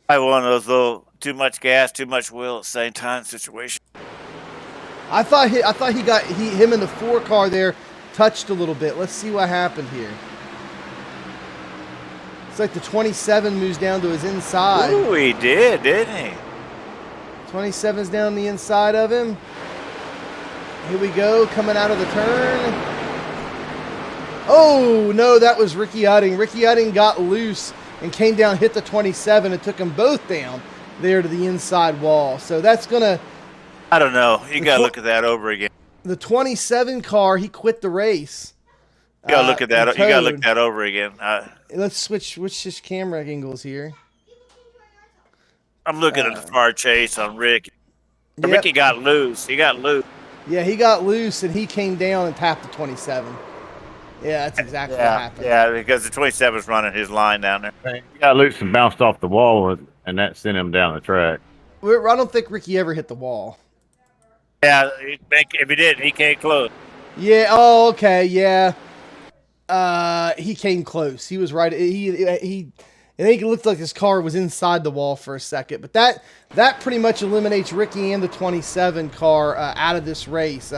S2: I one of those little too much gas, too much wheel at the same time situation.
S1: I thought he got him in the 4 car there touched a little bit. Let's see what happened here. It's like the 27 moves down to his inside.
S2: Ooh, he did, didn't he?
S1: 27's down the inside of him. Here we go, coming out of the turn. Oh, no, that was Ricky Udding. Ricky Udding got loose and came down, hit the 27, and took them both down there to the inside wall. So that's going to...
S2: I don't know. You got to look at that over again.
S1: The 27 car, he quit the race.
S2: You got to look at that. You got to look that over again.
S1: Let's switch this camera angles here.
S2: I'm looking at the far chase on Rick.
S1: Yep.
S2: Ricky got loose. He got loose.
S1: Yeah, he got loose and he came down and tapped the 27. Yeah, that's exactly what happened.
S2: Yeah, because the 27's running his line down there.
S3: He got loose and bounced off the wall, and that sent him down the track.
S1: I don't think Ricky ever hit the wall.
S2: Yeah, if he did, he came close.
S1: Yeah. Oh, okay. Yeah. He came close. He was right. I think it looked like his car was inside the wall for a second, but that pretty much eliminates Ricky and the 27 car out of this race.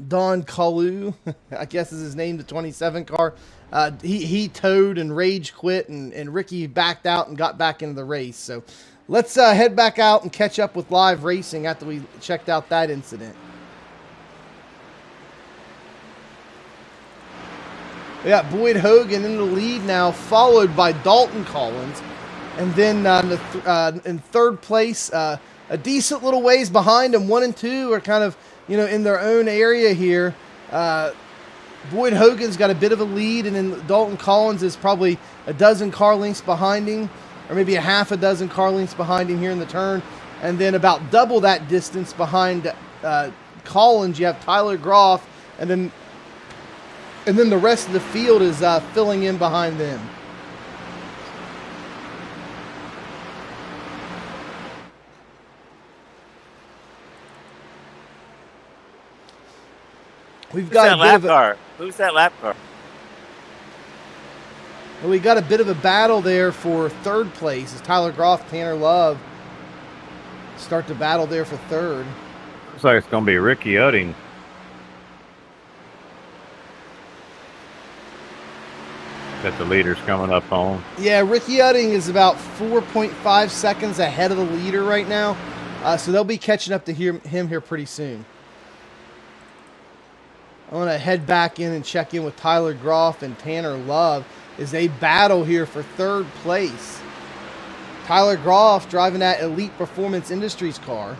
S1: Don Kalu, I guess is his name, the 27 car. He towed and rage quit, and Ricky backed out and got back into the race. So let's head back out and catch up with live racing after we checked out that incident. We got Boyd Hogan in the lead now, followed by Dalton Collins. And then in third place, a decent little ways behind him. 1 and 2 are kind of, in their own area here. Boyd Hogan's got a bit of a lead, and then Dalton Collins is probably a dozen car lengths behind him, or maybe a half a dozen car lengths behind him here in the turn. And then about double that distance behind Collins, you have Tyler Groff, and then the rest of the field is filling in behind them. We've got
S2: Who's that lap car?
S1: We got a bit of a battle there for third place as Tyler Groff, Tanner Love start to battle there for third.
S3: Looks like it's going to be Ricky Udding. That the leader's coming up on.
S1: Yeah, Ricky Udding is about 4.5 seconds ahead of the leader right now. So they'll be catching up to him here pretty soon. I want to head back in and check in with Tyler Groff and Tanner Love as they battle here for third place. Tyler Groff driving that Elite Performance Industries car.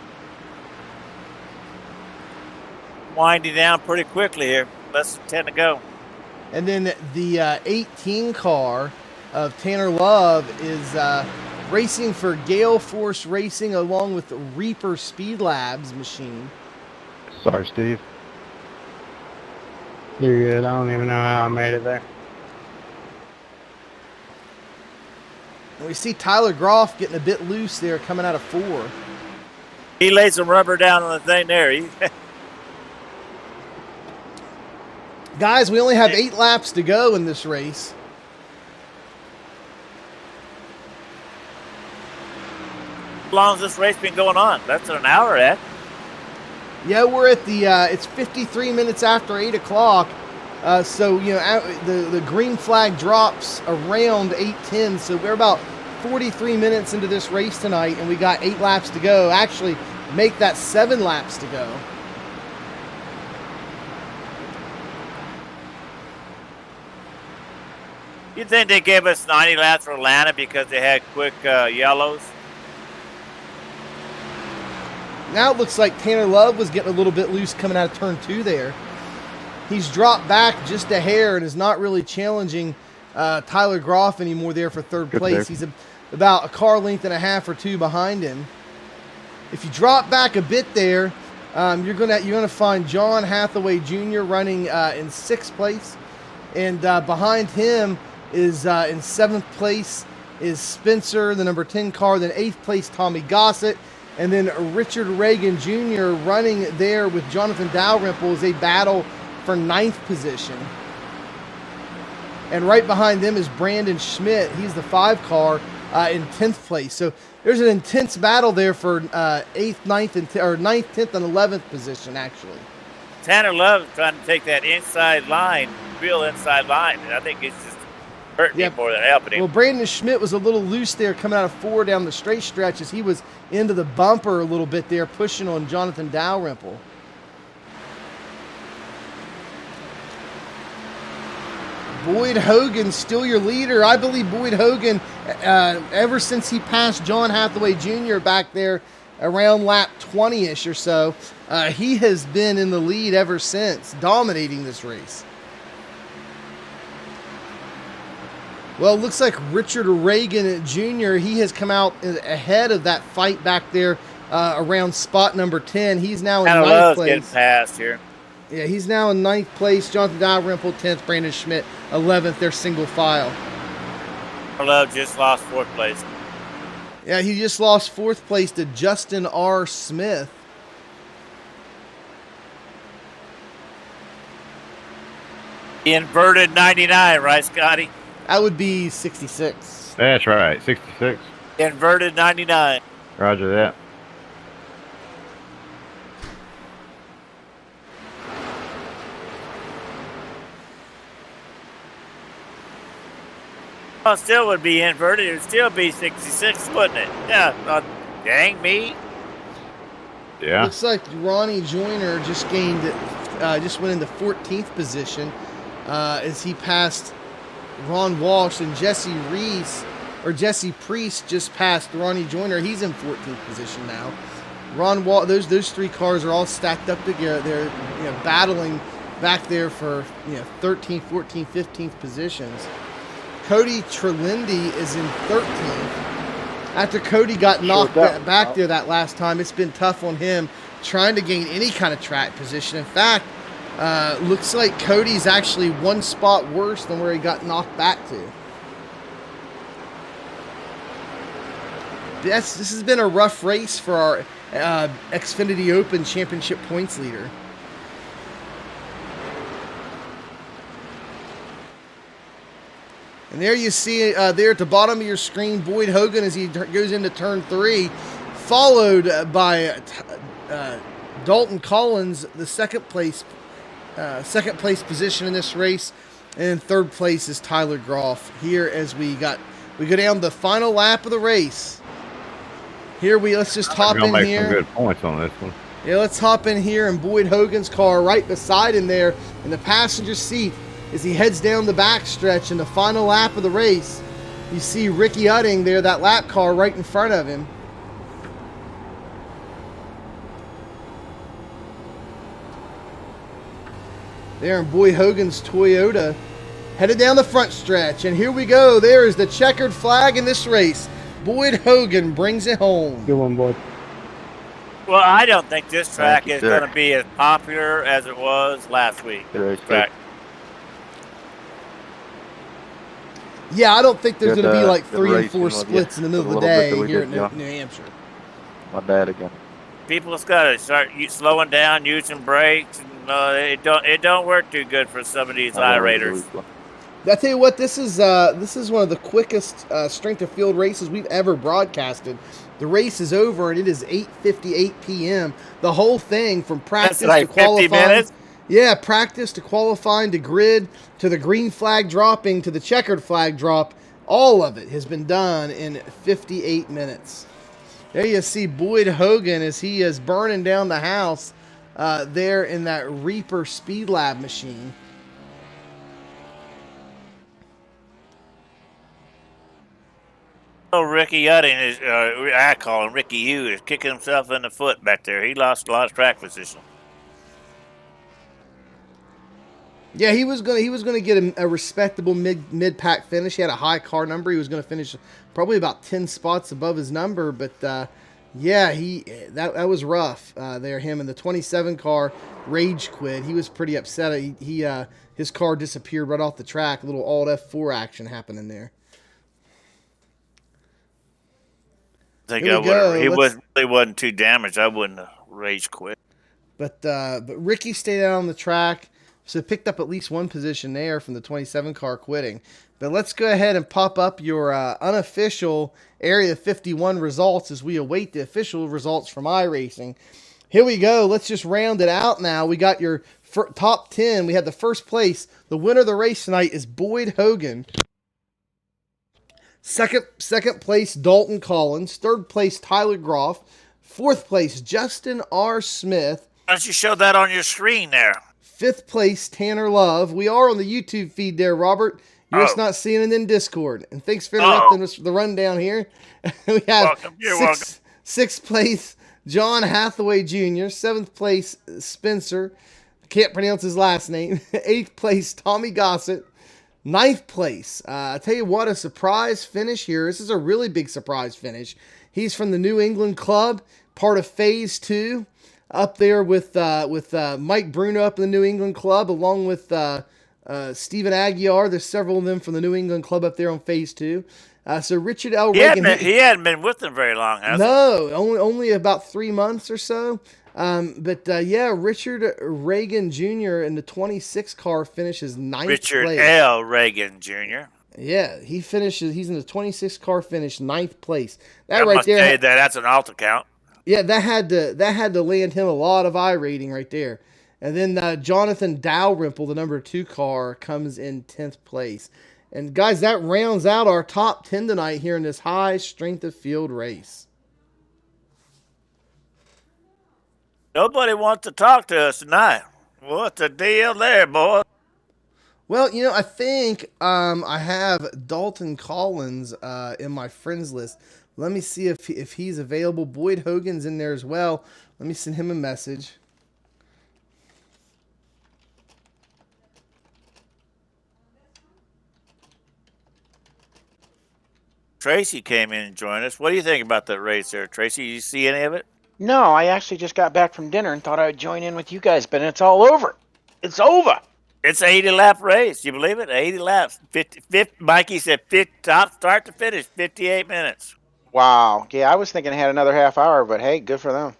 S2: Winding down pretty quickly here. Less than 10 to go.
S1: And then the 18 car of Tanner Love is racing for Gale Force Racing along with the Reaper Speed Labs machine.
S7: Sorry, Steve.
S5: You're good. I don't even know how I made it there.
S1: And we see Tyler Groff getting a bit loose there coming out of 4.
S2: He laid some rubber down on the thing there.
S1: Guys, we only have 8 laps to go in this race.
S2: How long has this race been going on? That's an hour, Ed.
S1: Yeah, we're at the, it's 53 minutes after 8 o'clock. So, the green flag drops around 8:10. So we're about 43 minutes into this race tonight, and we got 8 laps to go. Actually, make that 7 laps to go.
S2: You think they gave us 90 laps for Atlanta because they had quick yellows?
S1: Now it looks like Tanner Love was getting a little bit loose coming out of turn 2 there. He's dropped back just a hair and is not really challenging Tyler Groff anymore there for third place. He's about a car length and a half or 2 behind him. If you drop back a bit there, you're gonna find John Hathaway Jr. running in 6th place, and behind him is in 7th place is Spencer, the number 10 car. Then 8th place, Tommy Gossett. And then Richard Reagan Jr. running there with Jonathan Dalrymple as they battle for 9th position. And right behind them is Brandon Schmidt. He's the 5 car in 10th place. So there's an intense battle there for 8th, 9th, and 9th, 10th, and 11th position, actually.
S2: 10 or 11 trying to take that inside line, real inside line. And I think it's just hurting him more than helping him.
S1: Well, Brandon Schmidt was a little loose there coming out of 4 down the straight stretch as he was into the bumper a little bit there, pushing on Jonathan Dalrymple. Boyd Hogan still your leader. I believe Boyd Hogan, ever since he passed John Hathaway Jr. back there around lap 20-ish or so, he has been in the lead ever since, dominating this race. Well, it looks like Richard Reagan Jr., he has come out ahead of that fight back there around spot number 10. He's now in 9th place.
S2: Getting past here.
S1: Yeah, he's now in 9th place. Jonathan Dalrymple, 10th. Brandon Schmidt, 11th. They're single file.
S2: Love just lost 4th place.
S1: Yeah, he just lost 4th place to Justin R. Smith.
S2: The inverted 99, right, Scotty?
S1: That would be 66.
S3: That's right, 66.
S2: Inverted 99.
S3: Roger that.
S2: Well, it still would be inverted. It would still be 66, wouldn't it? Yeah. Dang me.
S3: Yeah.
S1: Looks like Ronnie Joyner just gained, just went into 14th position as he passed Ron Walsh, and Jesse Priest just passed Ronnie Joyner. He's in 14th position now. Ron Walsh, those 3 cars are all stacked up together. They're battling back there for 13th, 14th, 15th positions. Cody Trelindi is in 13th. After Cody got knocked back there that last time, it's been tough on him trying to gain any kind of track position. In fact, looks like Cody's actually 1 spot worse than where he got knocked back to. This has been a rough race for our Xfinity Open Championship points leader. And there you see there at the bottom of your screen, Boyd Hogan as he goes into turn 3, followed by Dalton Collins, the second place position in this race, and 3rd place is Tyler Groff. Here as we go down the final lap of the race. Here let's just hop in
S3: make
S1: here.
S3: Some good points on this one.
S1: Yeah, let's hop in here in Boyd Hogan's car right beside him there in the passenger seat. As he heads down the backstretch in the final lap of the race, you see Ricky Udding there, that lap car right in front of him. There in Boyd Hogan's Toyota, headed down the front stretch, and here we go. There is the checkered flag in this race. Boyd Hogan brings it home.
S5: Good one, boy.
S2: Well, I don't think this track is going to be as popular as it was last week. Track.
S1: Yeah, I don't think there's going to be like 3 and 4 splits in the middle of the day here in New Hampshire.
S7: My dad again.
S2: People just got to start slowing down, using brakes. It don't work too good for some of these iRaters.
S1: I tell you what, this is one of the quickest strength of field races we've ever broadcasted. The race is over and it is 8:58 p.m. The whole thing from practice to qualifying. 50 minutes? Yeah, practice to qualifying to grid to the green flag dropping to the checkered flag drop. All of it has been done in 58 minutes. There you see Boyd Hogan as he is burning down the house there in that Reaper Speed Lab machine.
S2: Oh, Ricky Udding is, I call him Ricky U, is kicking himself in the foot back there. He lost a lot of track position.
S1: Yeah, he was gonna get a respectable mid pack finish. He had a high car number. He was gonna finish probably about 10 spots above his number, but yeah, that was rough there. Him in the 27 car rage quit. He was pretty upset. His car disappeared right off the track. A little Alt F4 action happening there.
S2: think
S1: Here
S2: I
S1: we
S2: would have.
S1: go.
S2: He
S1: Let's-
S2: really wasn't too damaged. I wouldn't have rage quit.
S1: But Ricky stayed out on the track, so picked up at least one position there from the 27 car quitting. But let's go ahead and pop up your unofficial Area 51 results as we await the official results from iRacing. Here we go. Let's just round it out now. We got your top 10. We had the first place. The winner of the race tonight is Boyd Hogan. Second place, Dalton Collins. Third place, Tyler Groff. Fourth place, Justin R. Smith.
S2: Why don't you show that on your screen there?
S1: Fifth place, Tanner Love. We are on the YouTube feed there, Robert. You're just not seeing it in Discord. And thanks for interrupting us for the rundown here. We have
S2: welcome.
S1: Sixth place, John Hathaway Jr. Seventh place, Spencer. Can't pronounce his last name. Eighth place, Tommy Gossett. Ninth place. I tell you what, a surprise finish here. This is a really big surprise finish. He's from the New England Club, part of Phase 2. Up there with Mike Bruno up in the New England Club, along with Stephen Aguiar. There's several of them from the New England Club up there on Phase 2. So Richard L. Reagan.
S2: He hadn't been with them very long, has he?
S1: No, only about 3 months or so. Richard Reagan Jr. in the 26 car finishes ninth place.
S2: Richard L. Reagan Jr.
S1: Yeah, he finishes. He's in the 26 car finish, ninth place.
S2: I
S1: That right
S2: must
S1: there.
S2: say that's an alt account.
S1: Yeah, that had to land him a lot of I rating right there. And then Jonathan Dalrymple, the number 2 car, comes in 10th place. And guys, that rounds out our top 10 tonight here in this high strength of field race.
S2: Nobody wants to talk to us tonight. What's the deal there, boy?
S1: Well, I think I have Dalton Collins in my friends list. Let me see if he's available. Boyd Hogan's in there as well. Let me send him a message.
S2: Tracy came in and joined us. What do you think about that race there, Tracy? You see any of it?
S8: No, I actually just got back from dinner and thought I would join in with you guys, but it's all over. It's over.
S2: It's an 80-lap race. You believe it? 80 laps. 50, Mikey said top start to finish, 58 minutes.
S8: Wow. Yeah, I was thinking I had another half hour, but hey, good for them.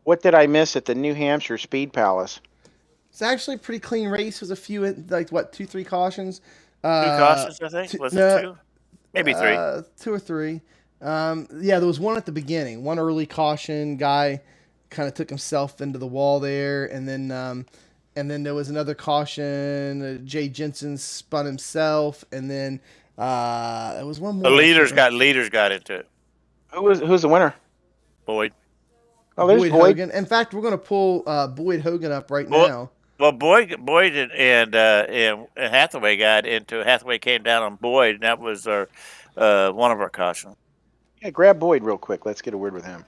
S8: What did I miss at the New Hampshire Speed Palace?
S1: It's actually a pretty clean race. There's a few, 2-3 cautions.
S2: 2 cautions, I think. Was it 2? Maybe 3.
S1: 2 or 3. There was one at the beginning. One early caution. Guy kind of took himself into the wall there, and then there was another caution. Jay Jensen spun himself, and then there was one more.
S2: The leaders got into it.
S8: Who's the winner?
S2: Boyd.
S8: Oh, there's
S1: Boyd Hogan. In fact, we're going to pull Boyd Hogan up right now.
S2: Well, Boyd and Hathaway got into it. Hathaway came down on Boyd, and that was our one of our cautions.
S8: Yeah, grab Boyd real quick. Let's get a word with him.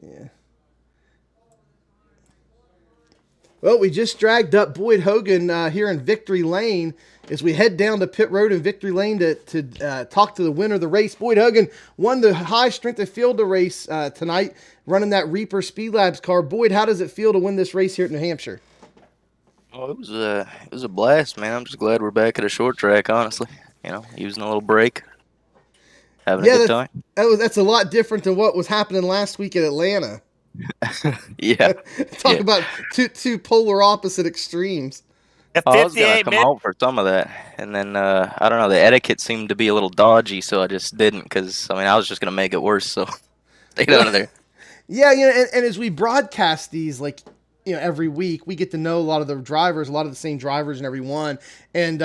S1: Yeah. Well, we just dragged up Boyd Hogan here in Victory Lane as we head down to pit road in Victory Lane to talk to the winner of the race. Boyd Hogan won the high strength of field race tonight, running that Reaper Speed Labs car. Boyd, how does it feel to win this race here at New Hampshire?
S9: Oh, it was a blast, man. I'm just glad we're back at a short track, honestly. Using a little break, having a good time.
S1: That's a lot different than what was happening last week at Atlanta.
S9: Yeah.
S1: Talk about two polar opposite extremes.
S9: I was going to come out for some of that. And then, I don't know, the etiquette seemed to be a little dodgy, so I just didn't because, I was just going to make it worse, so stayed out of there.
S1: Yeah, and as we broadcast these, every week, we get to know a lot of the drivers, a lot of the same drivers in every one. And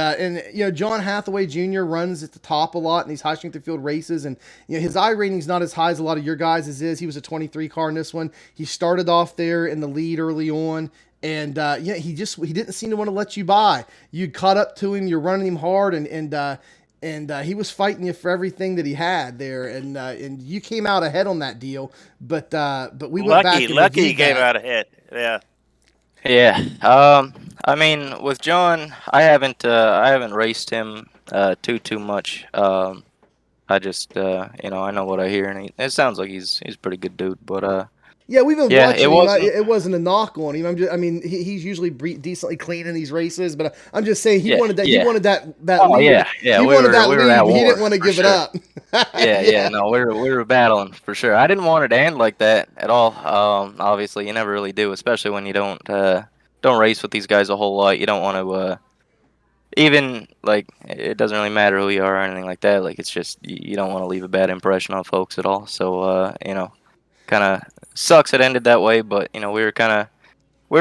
S1: John Hathaway Jr. runs at the top a lot in these high strength of field races. And, his I rating's not as high as a lot of your guys' is. He was a 23 car in this one. He started off there in the lead early on. And, he didn't seem to want to let you by. You caught up to him. You're running him hard. And he was fighting you for everything that he had there. And you came out ahead on that deal. But we went back and
S2: lucky he came out ahead. Yeah.
S9: Yeah. With John, I haven't raced him too much. I just I know what I hear, and it sounds like he's a pretty good dude. But
S1: Yeah, we've been
S9: Yeah,
S1: watching
S9: it
S1: him.
S9: wasn't.
S1: It wasn't a knock on him. I mean, he's usually decently clean in these races, but I'm just saying he
S9: Yeah,
S1: wanted that. He
S9: yeah.
S1: wanted that
S9: Oh
S1: lead.
S9: yeah.
S1: He
S9: We
S1: wanted that
S9: were
S1: lead,
S9: at
S1: but he didn't
S9: war
S1: want to
S9: for
S1: give it
S9: sure.
S1: up.
S9: Yeah. No, we were battling for sure. I didn't want it to end like that at all. Obviously, you never really do, especially when you don't race with these guys a whole lot. You don't want to even like it doesn't really matter who you are or anything like that. Like it's just you don't want to leave a bad impression on folks at all. So kind of sucks it ended that way. But we were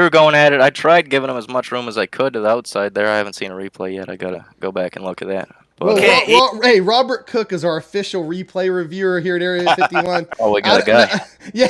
S9: going at it. I tried giving him as much room as I could to the outside there. I haven't seen a replay yet. I gotta go back and look at that. But
S1: Well,
S2: Okay.
S1: hey, Robert Cook is our official replay reviewer here at Area 51.
S9: oh, we got a guy.
S1: Yeah.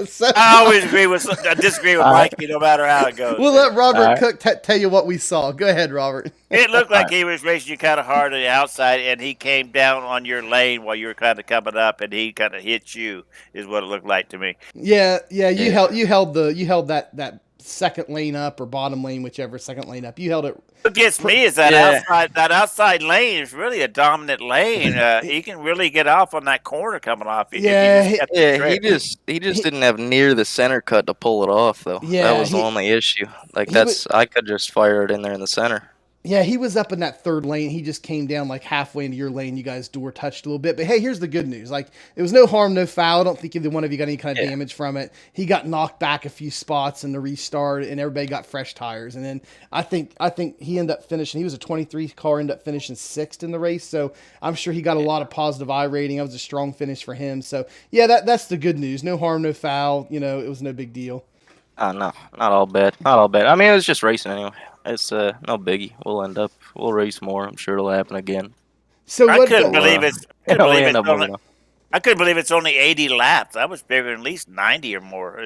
S1: So,
S2: I always disagree with Mikey no matter how it goes.
S1: we'll let Robert
S9: All right.
S1: Cook tell you what we saw. Go ahead, Robert.
S2: It looked like he was racing you kind of hard on the outside, and he came down on your lane while you were kind of coming up, and he kind of hit you. Is what it looked like to me.
S1: Yeah. You
S9: Yeah.
S1: held that second lane up or bottom lane, whichever second lane up. You held it.
S2: What gets me is that
S9: Yeah.
S2: outside lane is really a dominant lane. He can really get off on that corner coming off.
S1: Yeah,
S2: if you just
S9: Yeah,
S2: get the
S9: he just didn't have near the center cut to pull it off though.
S1: Yeah,
S9: That was the only issue. Like
S1: he
S9: I could just fire it in there in the center.
S1: Yeah, he was up in that third lane. He just came down like halfway into your lane. You guys door touched a little bit. But hey, here's the good news. Like, it was no harm, no foul. I don't think either one of you got any kind of damage from it. He got knocked back a few spots in the restart, and everybody got fresh tires. And then I think he ended up finishing. He was a 23 car, ended up finishing 6th in the race. So I'm sure he got a lot of positive I rating. That was a strong finish for him. So yeah, that's the good news. No harm, no foul. It was no big deal.
S9: No, not all bad. Not all bad. I mean, it was just racing anyway. It's no biggie. We'll race more. I'm sure it'll happen again.
S1: So
S2: I
S1: what?
S2: couldn't believe it.
S9: We end up moving on.
S2: I couldn't believe it's only 80 laps. I was figuring at least 90 or more.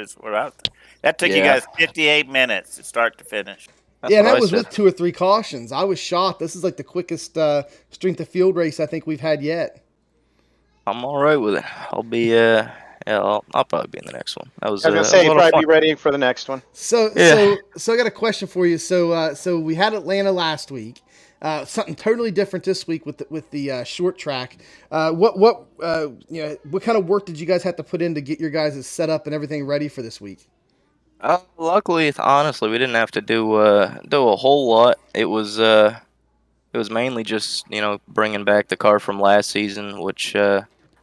S2: That took you
S9: Yeah.
S2: guys 58 minutes to start to finish.
S9: That's
S1: Yeah, and
S9: what
S1: that
S9: I
S1: was
S9: said.
S1: with 2 or 3 cautions. I was shocked. This is like the quickest strength of field race I think we've had yet.
S9: I'm all right with it. I'll be I'll probably be in the next one. That was
S8: I was gonna
S9: that
S8: say
S9: was a
S8: you'll
S9: lot of
S8: probably be
S9: fun.
S8: ready for the next one.
S1: So
S9: Yeah.
S1: I got a question for you. So we had Atlanta last week. Something totally different this week with the short track. What kind of work did you guys have to put in to get your guys' set up and everything ready for this week?
S9: Luckily, honestly, we didn't have to do a whole lot. It was mainly just bringing back the car from last season, which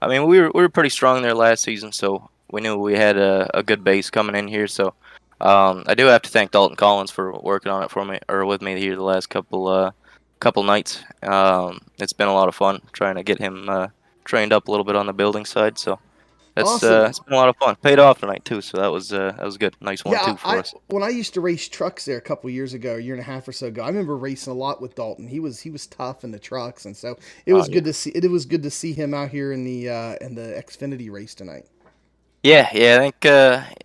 S9: I mean we were pretty strong there last season, so we knew we had a good base coming in here. So I do have to thank Dalton Collins for working on it for me or with me here the last couple nights. It's been a lot of fun trying to get him trained up a little bit on the building side. So.
S1: Awesome.
S9: It's been a lot of fun. Paid off tonight too, so that was good. Nice one
S1: Yeah,
S9: too for us.
S1: when I used to race trucks there a couple years ago, a year and a half or so ago, I remember racing a lot with Dalton. He was tough in the trucks, and so it was good to see. It was good to see him out here in the Xfinity race tonight.
S9: Yeah. I think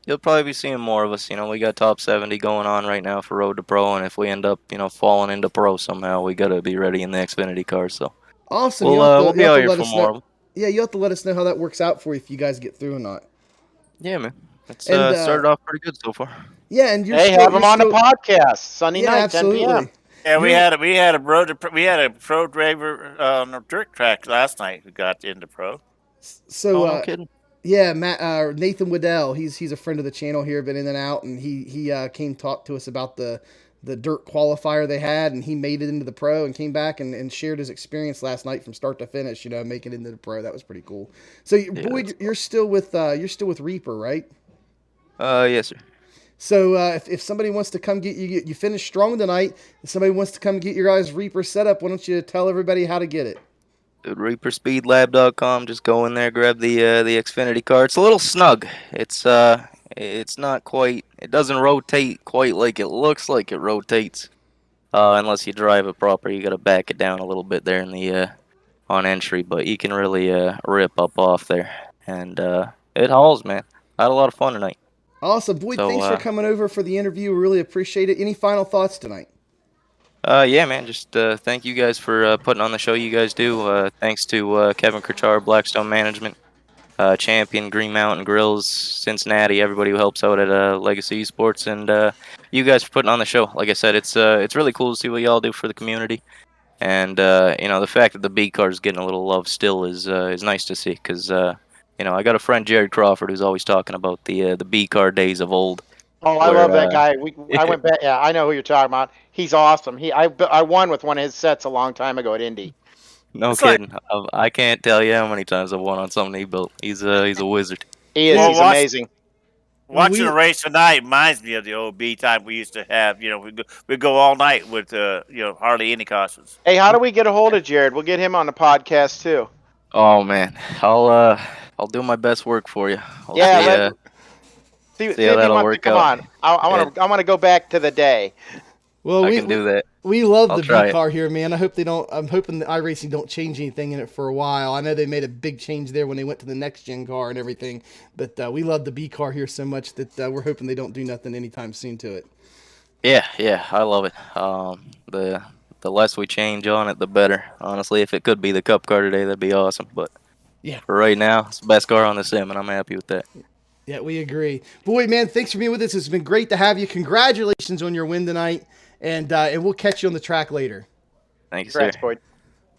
S9: you'll probably be seeing more of us. We got top 70 going on right now for Road to Pro, and if we end up falling into Pro somehow, we gotta be ready in the Xfinity car. So
S1: Awesome.
S9: we'll be out here for more of them.
S1: Yeah, you have to let us know how that works out for you if you guys get through or not.
S9: Yeah, man. It's
S1: And,
S9: started off pretty good so far.
S1: Yeah, and you're
S8: Hey,
S1: still,
S8: have them
S1: you're
S8: on the
S1: still-
S8: podcast Sunday
S1: Yeah,
S8: night,
S1: absolutely.
S8: 10 p.m.
S2: Yeah, we had a pro driver on the dirt track last night who got into pro.
S1: So,
S9: No kidding.
S1: yeah, Nathan Waddell, he's a friend of the channel here, been in and out, and he came talk to us about the dirt qualifier they had, and he made it into the pro and came back and shared his experience last night from start to finish. Making it into the pro, that was pretty cool. So, Boyd, you're still with Reaper, right?
S9: Yes, sir.
S1: So if somebody wants to come get you finished strong tonight, if somebody wants to come get your guys' Reaper set up, why don't you tell everybody how to get it?
S9: ReaperSpeedLab.com. Just go in there, grab the Xfinity car. It's a little snug. It's not quite. It doesn't rotate quite like it looks like it rotates. Unless you drive it proper, you got to back it down a little bit there in the on entry. But you can really rip up off there, and it hauls, man. I had a lot of fun tonight.
S1: Awesome, Boyd.
S9: So,
S1: Thanks for coming over for the interview. We really appreciate it. Any final thoughts tonight?
S9: Yeah, man. Just thank you guys for putting on the show you guys do. Thanks to Kevin Kirchar, Blackstone Management, Champion, Green Mountain Grills, Cincinnati, everybody who helps out at Legacy Esports, and you guys for putting on the show. Like I said, it's really cool to see what y'all do for the community, and the fact that the B car is getting a little love still is nice to see, because I got a friend, Jared Crawford, who's always talking about the B car days of old.
S8: Oh, I
S9: Where,
S8: love that guy. I went back. Yeah, I know who you're talking about. He's awesome. I won with one of his sets a long time ago at Indy.
S9: No
S2: It's like-
S9: kidding. I can't tell you how many times I've won on something he built. He's a wizard.
S8: He is.
S2: Well,
S8: He's
S2: watch-
S8: amazing.
S2: Watching a race tonight reminds me of the old B time we used to have. We'd go all night with hardly any cautions.
S8: Hey, how do we get a hold of Jared? We'll get him on the podcast too.
S9: Oh man, I'll do my best work for you. I'll
S8: Yeah,
S9: see,
S8: See
S9: see
S8: if
S9: how
S8: he
S9: that'll
S8: wants to
S9: work
S8: come
S9: out.
S8: on. I want to go back to the day.
S1: Well,
S9: I can do that.
S1: We love
S9: I'll
S1: the
S9: try
S1: B
S9: it.
S1: car here, man. I'm hoping the iRacing don't change anything in it for a while. I know they made a big change there when they went to the next gen car and everything, but we love the B car here so much that we're hoping they don't do nothing anytime soon to it.
S9: Yeah, I love it. The less we change on it, the better. Honestly, if it could be the Cup car today, that'd be awesome. But
S1: Yeah.
S9: for right now, it's the best car on the sim, and I'm happy with that.
S1: Yeah, we agree. Boy, man, thanks for being with us. It's been great to have you. Congratulations on your win tonight, and we'll catch you on the track later.
S9: Thank you, sir.
S8: Congrats, Boyd.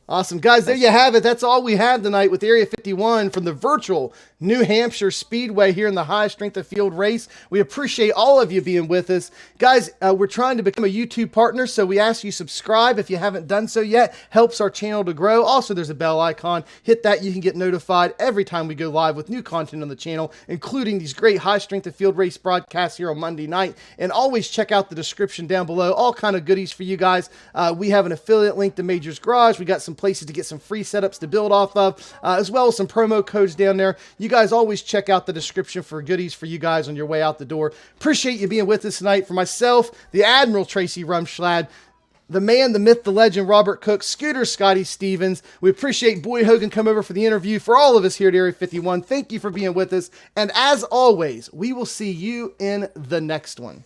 S1: Awesome. Guys, there you have it. That's all we have tonight with Area 51 from the virtual New Hampshire Speedway here in the high strength of field race. We appreciate all of you being with us. Guys, we're trying to become a YouTube partner, so we ask you subscribe if you haven't done so yet. Helps our channel to grow. Also, there's a bell icon. Hit that. You can get notified every time we go live with new content on the channel, including these great high strength of field race broadcasts here on Monday night. And always check out the description down below. All kind of goodies for you guys. We have an affiliate link to Major's Garage. We got some places to get some free setups to build off of, as well as some promo codes down there. You guys always check out the description for goodies for you guys on your way out the door. Appreciate you being with us tonight. For myself, the Admiral Tracy Rumschlag, the man, the myth, the legend, Robert Cook, Scooter Scotty Stevens. We appreciate Boyd Hogan come over for the interview. For all of us here at Area 51, thank you for being with us. And as always, we will see you in the next one.